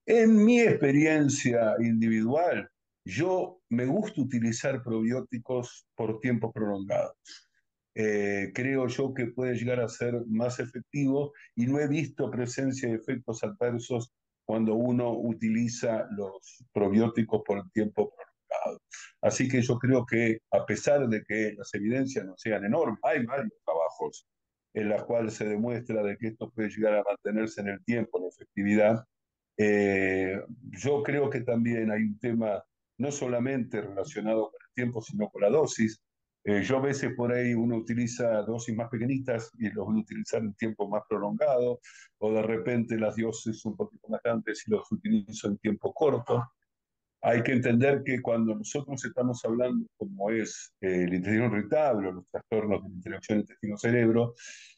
En mi experiencia individual, yo me gusta utilizar probióticos por tiempo prolongado. Creo yo que puede llegar a ser más efectivo y no he visto presencia de efectos adversos cuando uno utiliza los probióticos por tiempo prolongado. Así que yo creo que a pesar de que las evidencias no sean enormes, hay varios trabajos en los cuales se demuestra de que esto puede llegar a mantenerse en el tiempo, la efectividad. Yo creo que también hay un tema no solamente relacionado con el tiempo, sino con la dosis. Yo a veces por ahí uno utiliza dosis más pequeñitas y los voy a utilizar en tiempo más prolongado, o de repente las dosis un poquito más grandes y los utilizo en tiempo corto. Hay que entender que cuando nosotros estamos hablando, como es el intestino irritable o los trastornos de la interacción intestino-cerebro,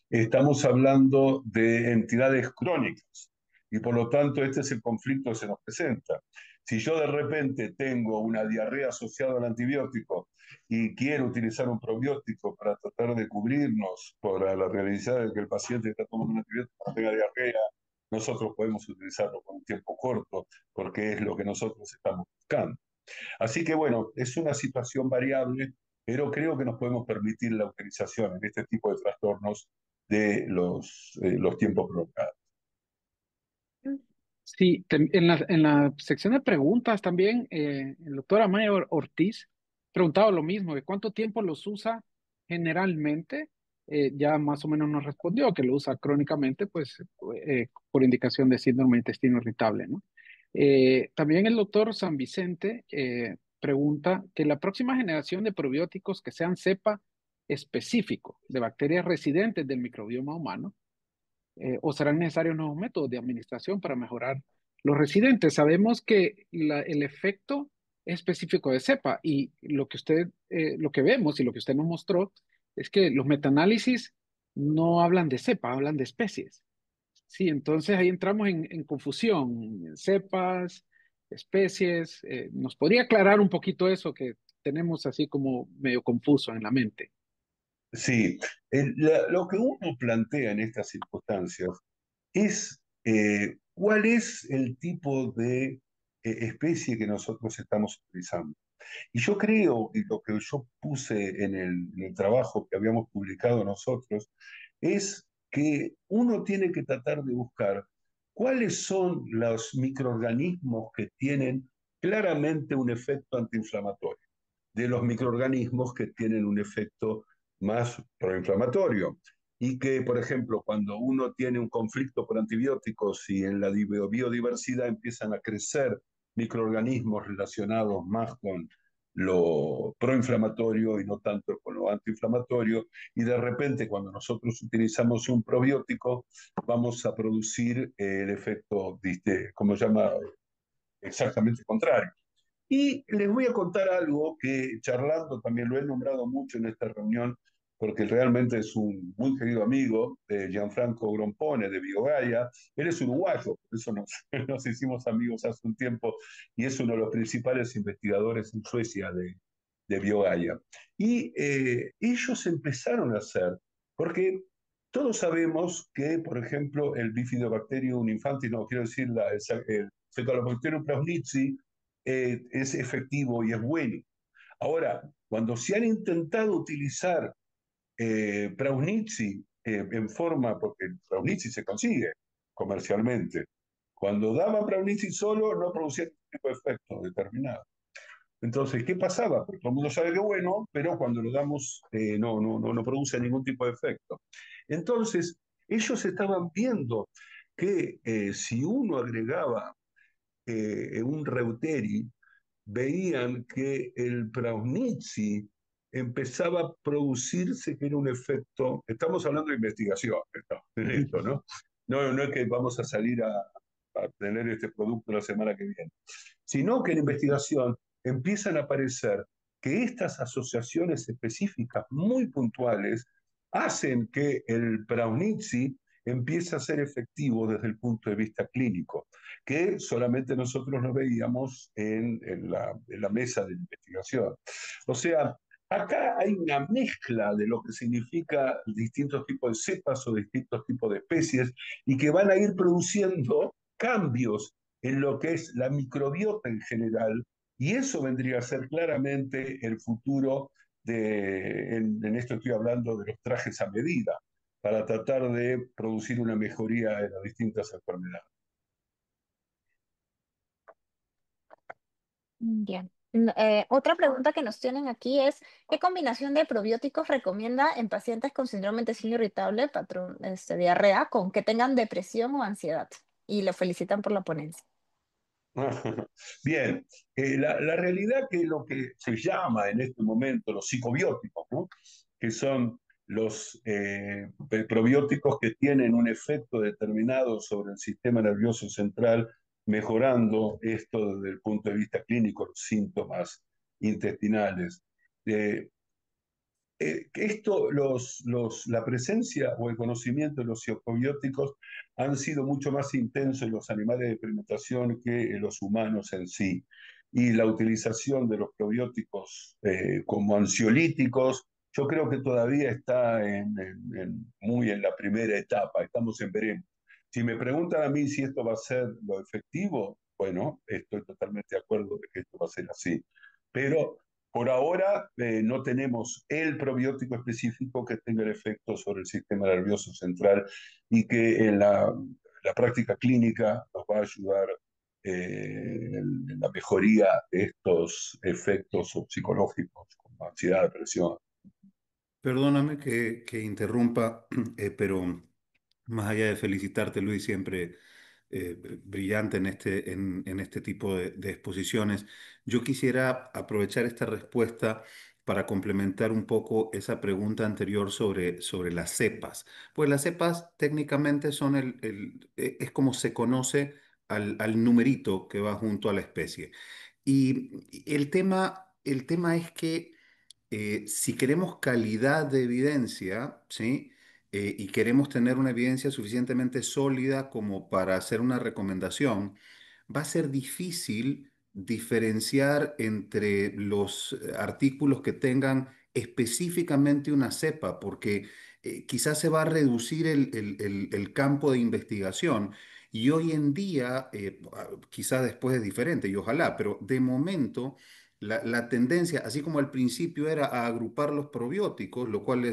estamos hablando de entidades crónicas y por lo tanto este es el conflicto que se nos presenta. Si yo de repente tengo una diarrea asociada al antibiótico y quiero utilizar un probiótico para tratar de cubrirnos por la realidad de que el paciente está tomando un antibiótico no tenga diarrea, nosotros podemos utilizarlo con un tiempo corto porque es lo que nosotros estamos buscando. Así que bueno, es una situación variable, pero creo que nos podemos permitir la utilización en este tipo de trastornos de los tiempos prolongados. Sí, en la sección de preguntas también, el doctor Amaya Ortiz preguntaba lo mismo, de cuánto tiempo los usa generalmente. Ya más o menos nos respondió que lo usa crónicamente, pues por indicación de síndrome de intestino irritable, ¿no? También el doctor San Vicente pregunta que la próxima generación de probióticos que sean cepa específico de bacterias residentes del microbioma humano, o serán necesarios nuevos métodos de administración para mejorar los residentes. Sabemos que el efecto es específico de cepa y lo que vemos y lo que usted nos mostró es que los metaanálisis no hablan de cepa, hablan de especies. Sí, entonces ahí entramos en confusión, cepas, especies. ¿Nos podría aclarar un poquito eso que tenemos así como medio confuso en la mente? Sí, lo que uno plantea en estas circunstancias es cuál es el tipo de especie que nosotros estamos utilizando. Y yo creo, y lo que yo puse en el trabajo que habíamos publicado nosotros, es que uno tiene que tratar de buscar cuáles son los microorganismos que tienen claramente un efecto antiinflamatorio, de los microorganismos que tienen un efecto más proinflamatorio. Y que, por ejemplo, cuando uno tiene un conflicto por antibióticos y en la biodiversidad empiezan a crecer microorganismos relacionados más con lo proinflamatorio y no tanto con lo antiinflamatorio, y de repente cuando nosotros utilizamos un probiótico vamos a producir el efecto, como se llama, exactamente contrario. Y les voy a contar algo que charlando también lo he nombrado mucho en esta reunión, porque realmente es un muy querido amigo de Gianfranco Grompone de BioGaia. Él es uruguayo, por eso nos hicimos amigos hace un tiempo y es uno de los principales investigadores en Suecia de BioGaia. Y ellos empezaron a hacer, porque todos sabemos que, por ejemplo, el Bifidobacterium infantis, no quiero decir el Cephalosporin prausnitzii, es efectivo y es bueno. Ahora, cuando se han intentado utilizar Prausnitzii en forma, porque el Prausnitzii se consigue comercialmente, cuando daban Prausnitzii solo no producía ningún tipo de efecto determinado. Entonces, ¿qué pasaba? Porque todo el mundo sabe que es bueno, pero cuando lo damos no produce ningún tipo de efecto. Entonces, ellos estaban viendo que si uno agregaba un reuteri, veían que el Prausnitzii empezaba a producirse, que era un efecto, estamos hablando de investigación en esto, ¿no? No es que vamos a salir a tener este producto la semana que viene, sino que en investigación empiezan a aparecer que estas asociaciones específicas muy puntuales hacen que el Prausnitzii empiece a ser efectivo desde el punto de vista clínico, que solamente nosotros lo veíamos en la mesa de investigación. O sea, acá hay una mezcla de lo que significa distintos tipos de cepas o distintos tipos de especies y que van a ir produciendo cambios en lo que es la microbiota en general, y eso vendría a ser claramente el futuro en esto estoy hablando de los trajes a medida, para tratar de producir una mejoría en las distintas enfermedades. Bien. Otra pregunta que nos tienen aquí es, ¿qué combinación de probióticos recomienda en pacientes con síndrome de intestino irritable, patrón, diarrea, con que tengan depresión o ansiedad? Y lo felicitan por la ponencia. Bien, la realidad que lo que se llama en este momento los psicobióticos, ¿no? Que son los probióticos que tienen un efecto determinado sobre el sistema nervioso central, mejorando esto desde el punto de vista clínico, los síntomas intestinales. Eh, la presencia o el conocimiento de los psicobióticos han sido mucho más intensos en los animales de experimentación que en los humanos en sí. Y la utilización de los probióticos como ansiolíticos, yo creo que todavía está muy en la primera etapa, estamos en veremos. Si me preguntan a mí si esto va a ser lo efectivo, bueno, estoy totalmente de acuerdo de que esto va a ser así. Pero por ahora no tenemos el probiótico específico que tenga el efecto sobre el sistema nervioso central y que la práctica clínica nos va a ayudar en la mejoría de estos efectos psicológicos, como ansiedad, depresión. Perdóname que interrumpa, pero más allá de felicitarte, Luis, siempre brillante en este tipo de exposiciones, yo quisiera aprovechar esta respuesta para complementar un poco esa pregunta anterior sobre las cepas. Pues las cepas técnicamente son es como se conoce al numerito que va junto a la especie. Y el tema es que si queremos calidad de evidencia, ¿sí? Y queremos tener una evidencia suficientemente sólida como para hacer una recomendación, va a ser difícil diferenciar entre los artículos que tengan específicamente una cepa, porque quizás se va a reducir el campo de investigación. Y hoy en día, quizás después es diferente, y ojalá, pero de momento la tendencia, así como al principio era a agrupar los probióticos, lo cual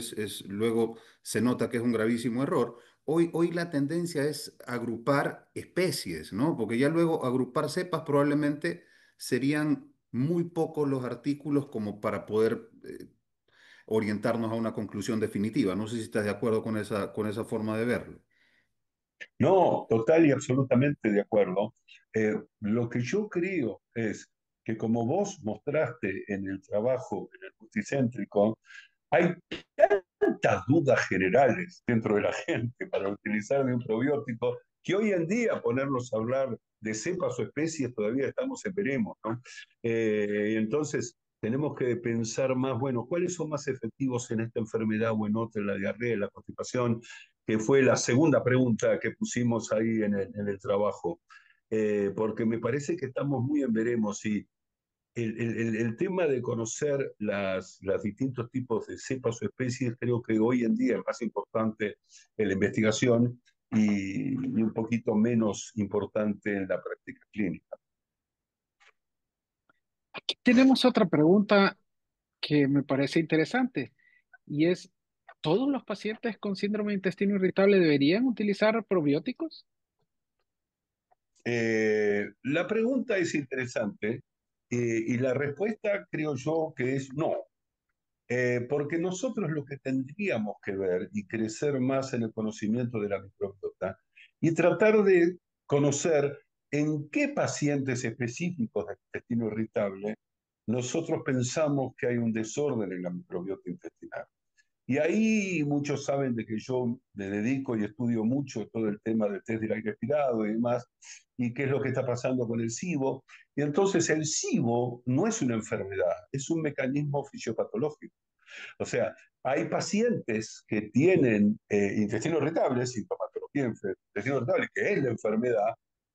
luego se nota que es un gravísimo error, hoy la tendencia es agrupar especies, ¿no? Porque ya luego agrupar cepas probablemente serían muy pocos los artículos como para poder orientarnos a una conclusión definitiva. No sé si estás de acuerdo con esa forma de verlo. No, total y absolutamente de acuerdo. Lo que yo creo es que como vos mostraste en el trabajo en el multicéntrico, hay tantas dudas generales dentro de la gente para utilizar de un probiótico que hoy en día ponernos a hablar de cepas o especies todavía estamos en veremos, ¿no? Entonces tenemos que pensar más, bueno, ¿cuáles son más efectivos en esta enfermedad o en otra, en la diarrea, en la constipación? Que fue la segunda pregunta que pusimos ahí en el trabajo. Porque me parece que estamos muy en veremos y el tema de conocer las distintos tipos de cepas o especies creo que hoy en día es más importante en la investigación y un poquito menos importante en la práctica clínica. Aquí tenemos otra pregunta que me parece interesante y es, ¿todos los pacientes con síndrome de intestino irritable deberían utilizar probióticos? La pregunta es interesante y la respuesta creo yo que es no. Porque nosotros lo que tendríamos que ver y crecer más en el conocimiento de la microbiota y tratar de conocer en qué pacientes específicos de intestino irritable nosotros pensamos que hay un desorden en la microbiota intestinal. Y ahí muchos saben de que yo me dedico y estudio mucho todo el tema del test del aire respirado y demás, y qué es lo que está pasando con el SIBO. Y entonces el SIBO no es una enfermedad, es un mecanismo fisiopatológico. O sea, hay pacientes que tienen intestino irritable, sintomatología de intestino irritable, que es la enfermedad,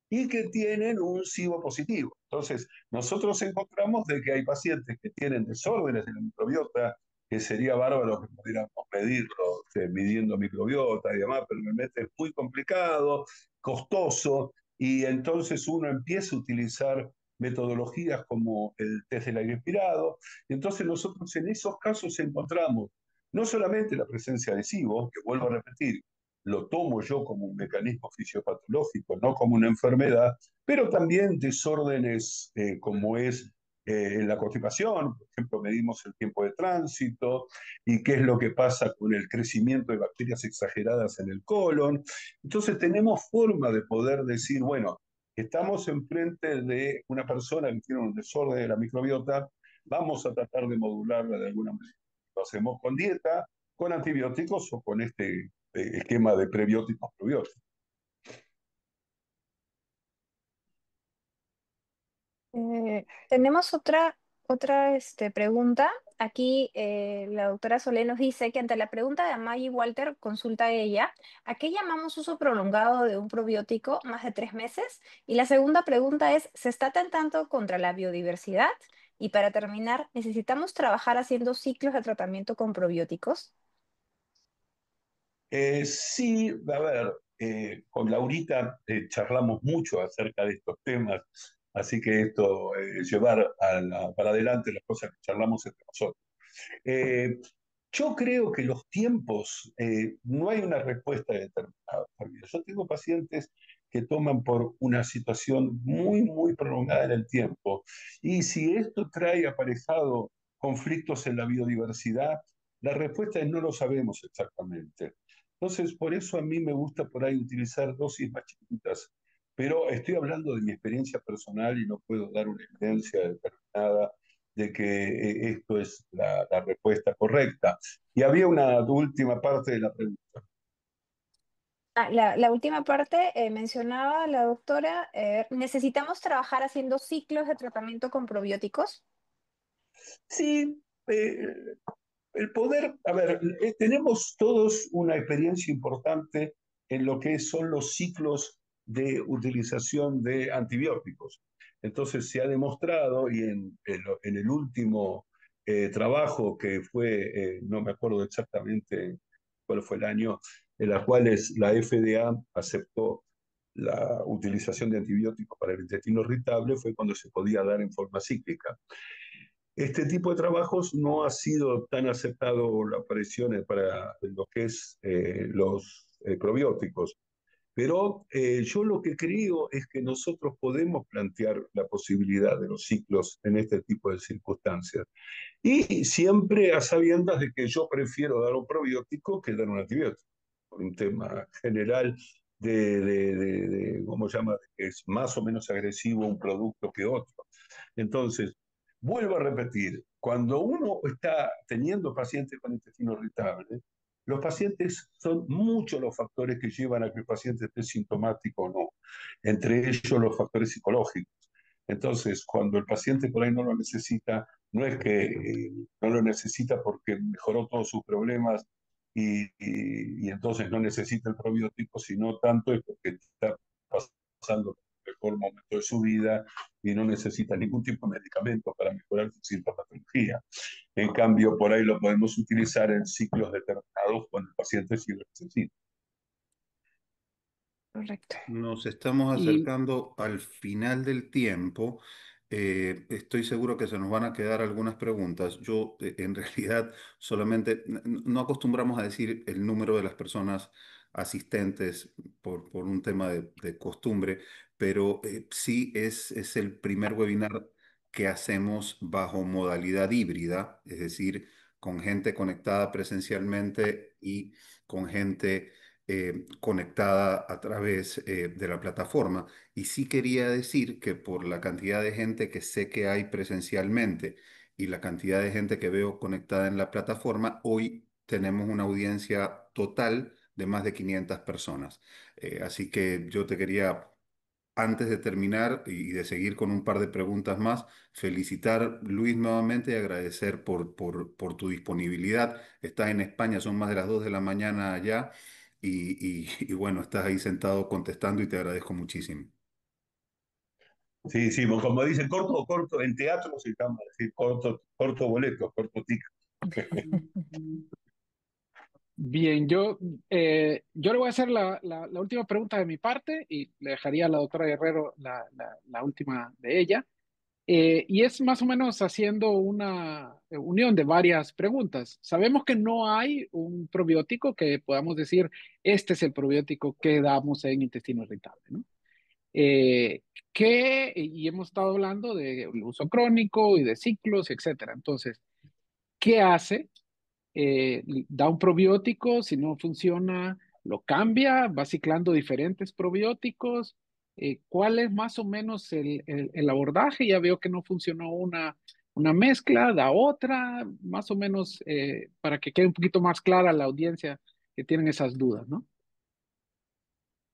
y que tienen un SIBO positivo. Entonces, nosotros encontramos de que hay pacientes que tienen desórdenes de la microbiota, que sería bárbaro que pudiéramos medirlo, midiendo microbiota y demás, pero realmente es muy complicado, costoso, y entonces uno empieza a utilizar metodologías como el test del aire expirado. Entonces nosotros en esos casos encontramos no solamente la presencia de SIBO, que vuelvo a repetir, lo tomo yo como un mecanismo fisiopatológico, no como una enfermedad, pero también desórdenes como es en la constipación, por ejemplo, medimos el tiempo de tránsito y qué es lo que pasa con el crecimiento de bacterias exageradas en el colon. Entonces tenemos forma de poder decir, bueno, estamos enfrente de una persona que tiene un desorden de la microbiota, vamos a tratar de modularla de alguna manera. Lo hacemos con dieta, con antibióticos o con este esquema de prebióticos probióticos. Tenemos otra pregunta. Aquí la doctora Solé nos dice que ante la pregunta de Amaya y Walter, consulta a ella, ¿a qué llamamos uso prolongado de un probiótico más de 3 meses? Y la segunda pregunta es, ¿se está atentando contra la biodiversidad? Y para terminar, ¿necesitamos trabajar haciendo ciclos de tratamiento con probióticos? Sí, a ver, con Laurita charlamos mucho acerca de estos temas, así que llevar para adelante las cosas que charlamos entre nosotros. Eh, Yo creo que los tiempos, no hay una respuesta determinada, Javier. Yo tengo pacientes que toman por una situación muy, muy prolongada en el tiempo. Y si esto trae aparejado conflictos en la biodiversidad, la respuesta es no lo sabemos exactamente. Entonces, por eso a mí me gusta por ahí utilizar dosis más chiquitas. Pero estoy hablando de mi experiencia personal y no puedo dar una evidencia determinada de que esto es la respuesta correcta. Y había una última parte de la pregunta. La última parte mencionaba la doctora, necesitamos trabajar haciendo ciclos de tratamiento con probióticos. Sí, el poder, a ver, tenemos todos una experiencia importante en lo que son los ciclos de utilización de antibióticos. Entonces se ha demostrado, y en el último trabajo que fue, no me acuerdo exactamente cuál fue el año, en la cual la FDA aceptó la utilización de antibióticos para el intestino irritable, fue cuando se podía dar en forma cíclica. Este tipo de trabajos no ha sido tan aceptado la aparición para lo que es los probióticos, pero yo lo que creo es que nosotros podemos plantear la posibilidad de los ciclos en este tipo de circunstancias. Y siempre a sabiendas de que yo prefiero dar un probiótico que dar un antibiótico, por un tema general ¿cómo se llama? Que es más o menos agresivo un producto que otro. Entonces, vuelvo a repetir, cuando uno está teniendo pacientes con intestino irritable, los pacientes son muchos los factores que llevan a que el paciente esté sintomático o no, entre ellos los factores psicológicos. Entonces, cuando el paciente por ahí no lo necesita, no es que no lo necesita porque mejoró todos sus problemas y entonces no necesita el probiótico, sino tanto es porque está pasando el mejor momento de su vida y no necesita ningún tipo de medicamento para mejorar su sintomatología. En cambio, por ahí lo podemos utilizar en ciclos determinados cuando el paciente sí lo necesita. Correcto. Nos estamos Y acercando al final del tiempo. Estoy seguro que se nos van a quedar algunas preguntas. Yo, en realidad, solamente no acostumbramos a decir el número de las personas asistentes por un tema de costumbre, pero sí es el primer webinar que hacemos bajo modalidad híbrida, es decir, con gente conectada presencialmente y con gente conectada a través de la plataforma. Y sí quería decir que por la cantidad de gente que sé que hay presencialmente y la cantidad de gente que veo conectada en la plataforma, hoy tenemos una audiencia total de más de 500 personas. Así que yo te quería, antes de terminar y de seguir con un par de preguntas más, felicitar, Luis, nuevamente y agradecer por tu disponibilidad. Estás en España, son más de las 2 de la mañana allá y bueno, estás ahí sentado contestando y te agradezco muchísimo. Sí, sí, como dicen, corto, corto, en teatro se llama decir corto, corto boleto, corto ticket. bien, yo le voy a hacer la última pregunta de mi parte y le dejaría a la doctora Guerrero la última de ella. Y es más o menos haciendo una unión de varias preguntas. Sabemos que no hay un probiótico que podamos decir, este es el probiótico que damos en intestino irritable, ¿no? Eh, y hemos estado hablando del uso crónico y de ciclos, etcétera. Entonces, ¿qué hace? Da un probiótico, si no funciona, lo cambia, va ciclando diferentes probióticos. ¿Cuál es más o menos el abordaje? Ya veo que no funcionó una mezcla, da otra, más o menos para que quede un poquito más clara a la audiencia que tienen esas dudas, ¿no?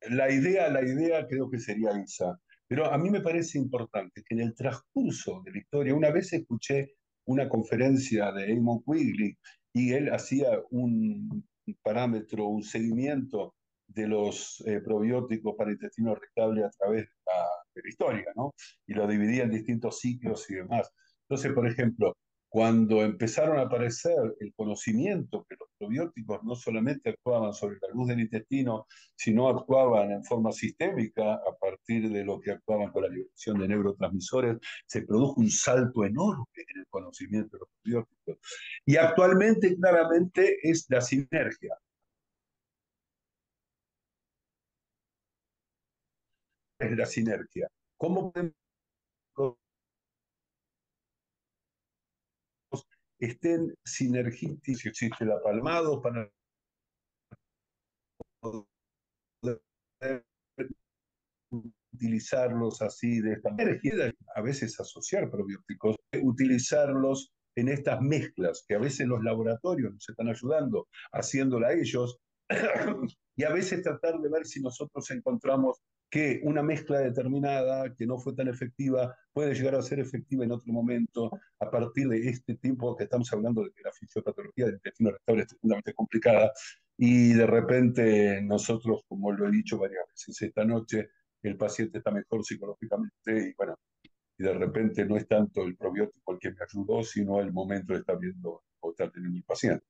La idea creo que sería esa. Pero a mí me parece importante que en el transcurso de la historia, una vez escuché una conferencia de Eamon Quigley y él hacía un parámetro, un seguimiento de los probióticos para intestino irritable a través de la historia, ¿no? Y lo dividía en distintos ciclos y demás. Entonces, por ejemplo, cuando empezaron a aparecer el conocimiento que los probióticos no solamente actuaban sobre la luz del intestino, sino actuaban en forma sistémica a partir de lo que actuaban con la liberación de neurotransmisores, se produjo un salto enorme en el conocimiento de los probióticos. Y actualmente claramente es la sinergia. Es la sinergia. ¿Cómo podemos estén sinergísticos? Si existe el apalmado para poder utilizarlos así de esta manera, a veces asociar probióticos, utilizarlos en estas mezclas que a veces los laboratorios nos están ayudando haciéndola ellos y a veces tratar de ver si nosotros encontramos que una mezcla determinada que no fue tan efectiva puede llegar a ser efectiva en otro momento a partir de este tiempo que estamos hablando de que la fisiopatología del intestino irritable es tremendamente complicada y de repente nosotros, como lo he dicho varias veces esta noche, el paciente está mejor psicológicamente y bueno, y de repente no es tanto el probiótico el que me ayudó, sino el momento de estar viendo o estar teniendo el paciente.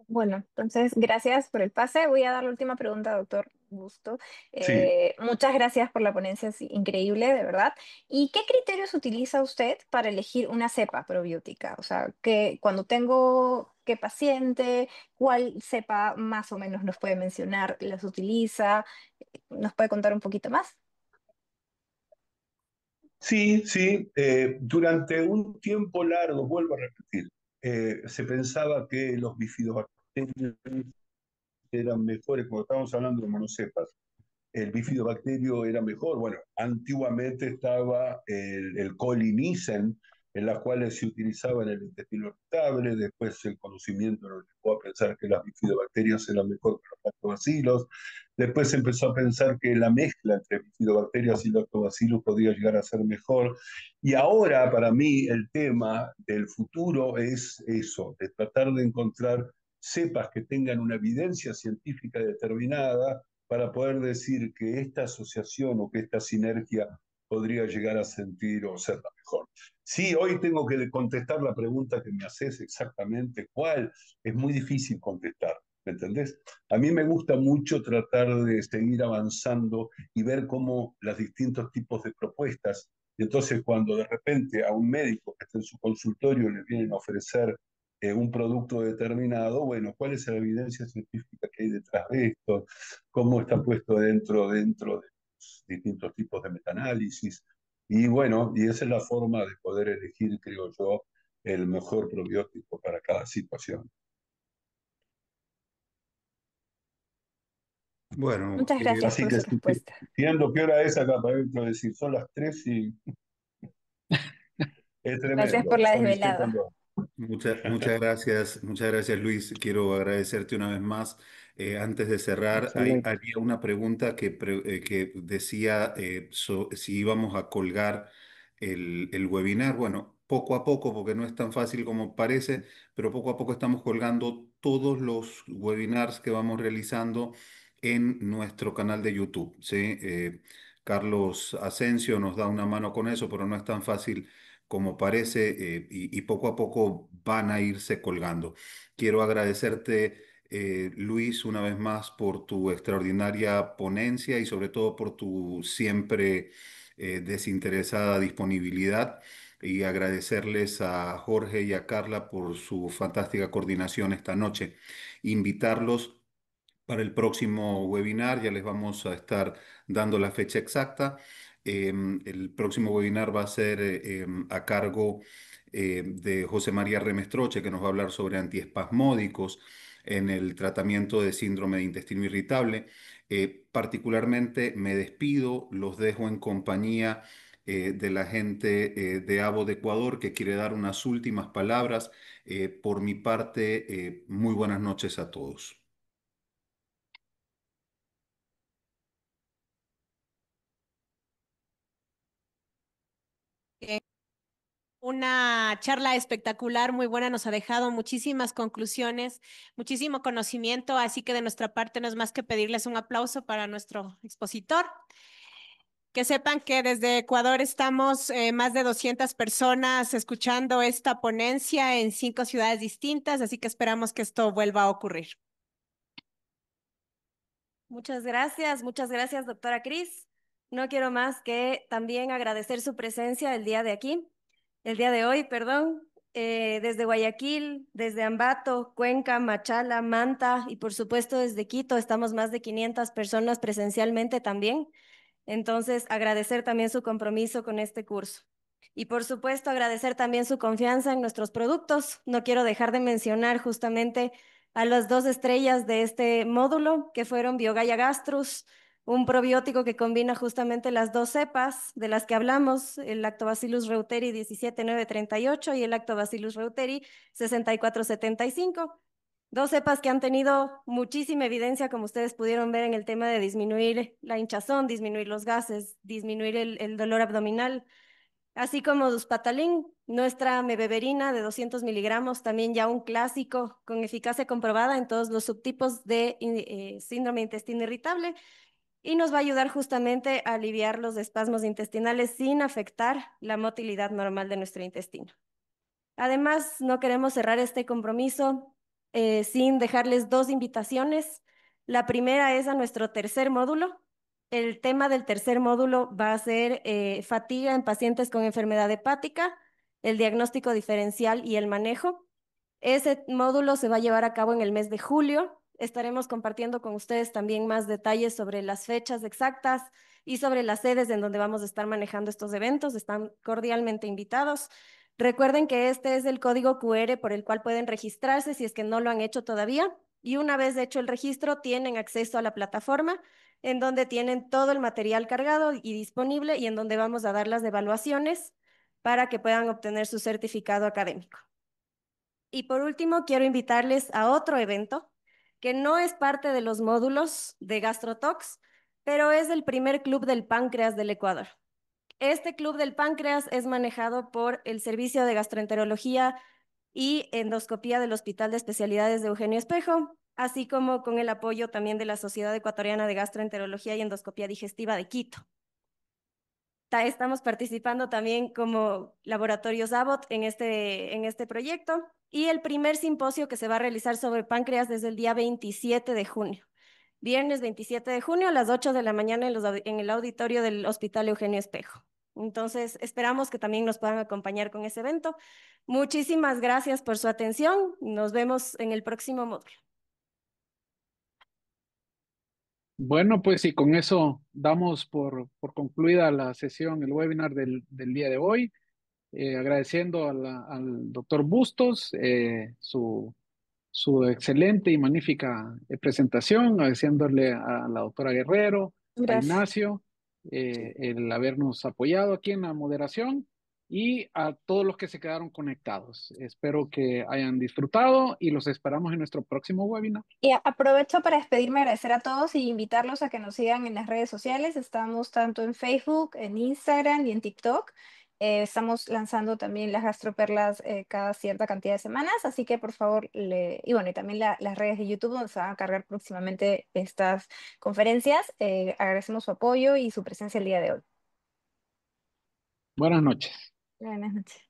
Bueno, entonces gracias por el pase. Voy a dar la última pregunta, doctor Busto. Sí, Muchas gracias por la ponencia, es increíble, de verdad. ¿Y qué criterios utiliza usted para elegir una cepa probiótica? O sea, que cuando tengo qué paciente, cuál cepa más o menos nos puede mencionar, las utiliza, ¿nos puede contar un poquito más? sí, sí. Durante un tiempo largo, vuelvo a repetir, se pensaba que los bifidobacterios eran mejores, cuando estábamos hablando de monocepas, el bifidobacterio era mejor. Bueno, antiguamente estaba el colinicen, en las cuales se utilizaba en el intestino irritable, después el conocimiento nos llevó a pensar que las bifidobacterias eran mejor que los lactobacilos, después se empezó a pensar que la mezcla entre bifidobacterias y lactobacilos podía llegar a ser mejor, y ahora para mí el tema del futuro es eso, de tratar de encontrar cepas que tengan una evidencia científica determinada para poder decir que esta asociación o que esta sinergia podría llegar a sentir o ser la mejor. Sí, hoy tengo que contestar la pregunta que me haces exactamente cuál, es muy difícil contestar, ¿me entendés? A mí me gusta mucho tratar de seguir avanzando y ver cómo los distintos tipos de propuestas, y entonces cuando de repente a un médico que está en su consultorio le vienen a ofrecer un producto determinado, bueno, ¿cuál es la evidencia científica que hay detrás de esto? ¿Cómo está puesto dentro de los distintos tipos de metaanálisis? Y bueno, y esa es la forma de poder elegir, creo yo, el mejor probiótico para cada situación. Bueno, Muchas gracias Así por que su respuesta. viendo qué hora es acá para dentro, decir, son las 3 y es Gracias por tremendo. la Ya viste desvelada. cuando... muchas gracias Luis. Quiero agradecerte una vez más. Antes de cerrar, Excelente. había una pregunta que decía si íbamos a colgar el webinar. Bueno, poco a poco, porque no es tan fácil como parece, pero poco a poco estamos colgando todos los webinars que vamos realizando en nuestro canal de YouTube, ¿sí? Carlos Asensio nos da una mano con eso, pero no es tan fácil como parece, y poco a poco van a irse colgando. Quiero agradecerte, Luis, una vez más por tu extraordinaria ponencia y sobre todo por tu siempre desinteresada disponibilidad y agradecerles a Jorge y a Carla por su fantástica coordinación esta noche. Invitarlos para el próximo webinar, ya les vamos a estar dando la fecha exacta. El próximo webinar va a ser a cargo de José María Remestroche, que nos va a hablar sobre antiespasmódicos en el tratamiento de síndrome de intestino irritable. Particularmente me despido, los dejo en compañía de la gente de AVO de Ecuador, que quiere dar unas últimas palabras. Por mi parte, muy buenas noches a todos. Una charla espectacular, muy buena, nos ha dejado muchísimas conclusiones, muchísimo conocimiento, así que de nuestra parte no es más que pedirles un aplauso para nuestro expositor. Que sepan que desde Ecuador estamos más de 200 personas escuchando esta ponencia en 5 ciudades distintas, así que esperamos que esto vuelva a ocurrir. Muchas gracias, doctora Cris. No quiero más que también agradecer su presencia el día de hoy, perdón, desde Guayaquil, desde Ambato, Cuenca, Machala, Manta y por supuesto desde Quito. Estamos más de 500 personas presencialmente también. Entonces, agradecer también su compromiso con este curso. Y por supuesto, agradecer también su confianza en nuestros productos. No quiero dejar de mencionar justamente a las 2 estrellas de este módulo, que fueron Biogaya Gastrus, un probiótico que combina justamente las 2 cepas de las que hablamos, el Lactobacillus reuteri 17938 y el Lactobacillus reuteri 6475. 2 cepas que han tenido muchísima evidencia, como ustedes pudieron ver en el tema de disminuir la hinchazón, disminuir los gases, disminuir el dolor abdominal, así como Duspatalin, nuestra mebeberina de 200 miligramos, también ya un clásico con eficacia comprobada en todos los subtipos de síndrome de intestino irritable y nos va a ayudar justamente a aliviar los espasmos intestinales sin afectar la motilidad normal de nuestro intestino. Además, no queremos cerrar este compromiso sin dejarles 2 invitaciones. La primera es a nuestro tercer módulo. El tema del tercer módulo va a ser fatiga en pacientes con enfermedad hepática, el diagnóstico diferencial y el manejo. Ese módulo se va a llevar a cabo en el mes de julio. Estaremos compartiendo con ustedes también más detalles sobre las fechas exactas y sobre las sedes en donde vamos a estar manejando estos eventos. Están cordialmente invitados. Recuerden que este es el código QR por el cual pueden registrarse si es que no lo han hecho todavía. Y una vez hecho el registro, tienen acceso a la plataforma en donde tienen todo el material cargado y disponible y en donde vamos a dar las evaluaciones para que puedan obtener su certificado académico. Y por último, quiero invitarles a otro evento que no es parte de los módulos de GastroTalks, pero es el primer club del páncreas del Ecuador. Este club del páncreas es manejado por el Servicio de Gastroenterología y Endoscopía del Hospital de Especialidades de Eugenio Espejo, así como con el apoyo también de la Sociedad Ecuatoriana de Gastroenterología y Endoscopía Digestiva de Quito. Estamos participando también como Laboratorios Abbott en este proyecto y el primer simposio que se va a realizar sobre páncreas desde el día 27 de junio. Viernes 27 de junio a las 8 de la mañana en el auditorio del Hospital Eugenio Espejo. Entonces, esperamos que también nos puedan acompañar con ese evento. Muchísimas gracias por su atención. Nos vemos en el próximo módulo. Bueno, pues y con eso damos por concluida la sesión, el webinar del día de hoy. Agradeciendo al doctor Bustos su excelente y magnífica presentación, agradeciéndole a la doctora Guerrero, a Gracias. Ignacio, el habernos apoyado aquí en la moderación y a todos los que se quedaron conectados. Espero que hayan disfrutado y los esperamos en nuestro próximo webinar. Y aprovecho para despedirme, agradecer a todos y invitarlos a que nos sigan en las redes sociales. Estamos tanto en Facebook, en Instagram y en TikTok. Estamos lanzando también las gastroperlas cada cierta cantidad de semanas, así que por favor, y bueno, y también las redes de YouTube donde se van a cargar próximamente estas conferencias. Agradecemos su apoyo y su presencia el día de hoy. Buenas noches. Buenas noches.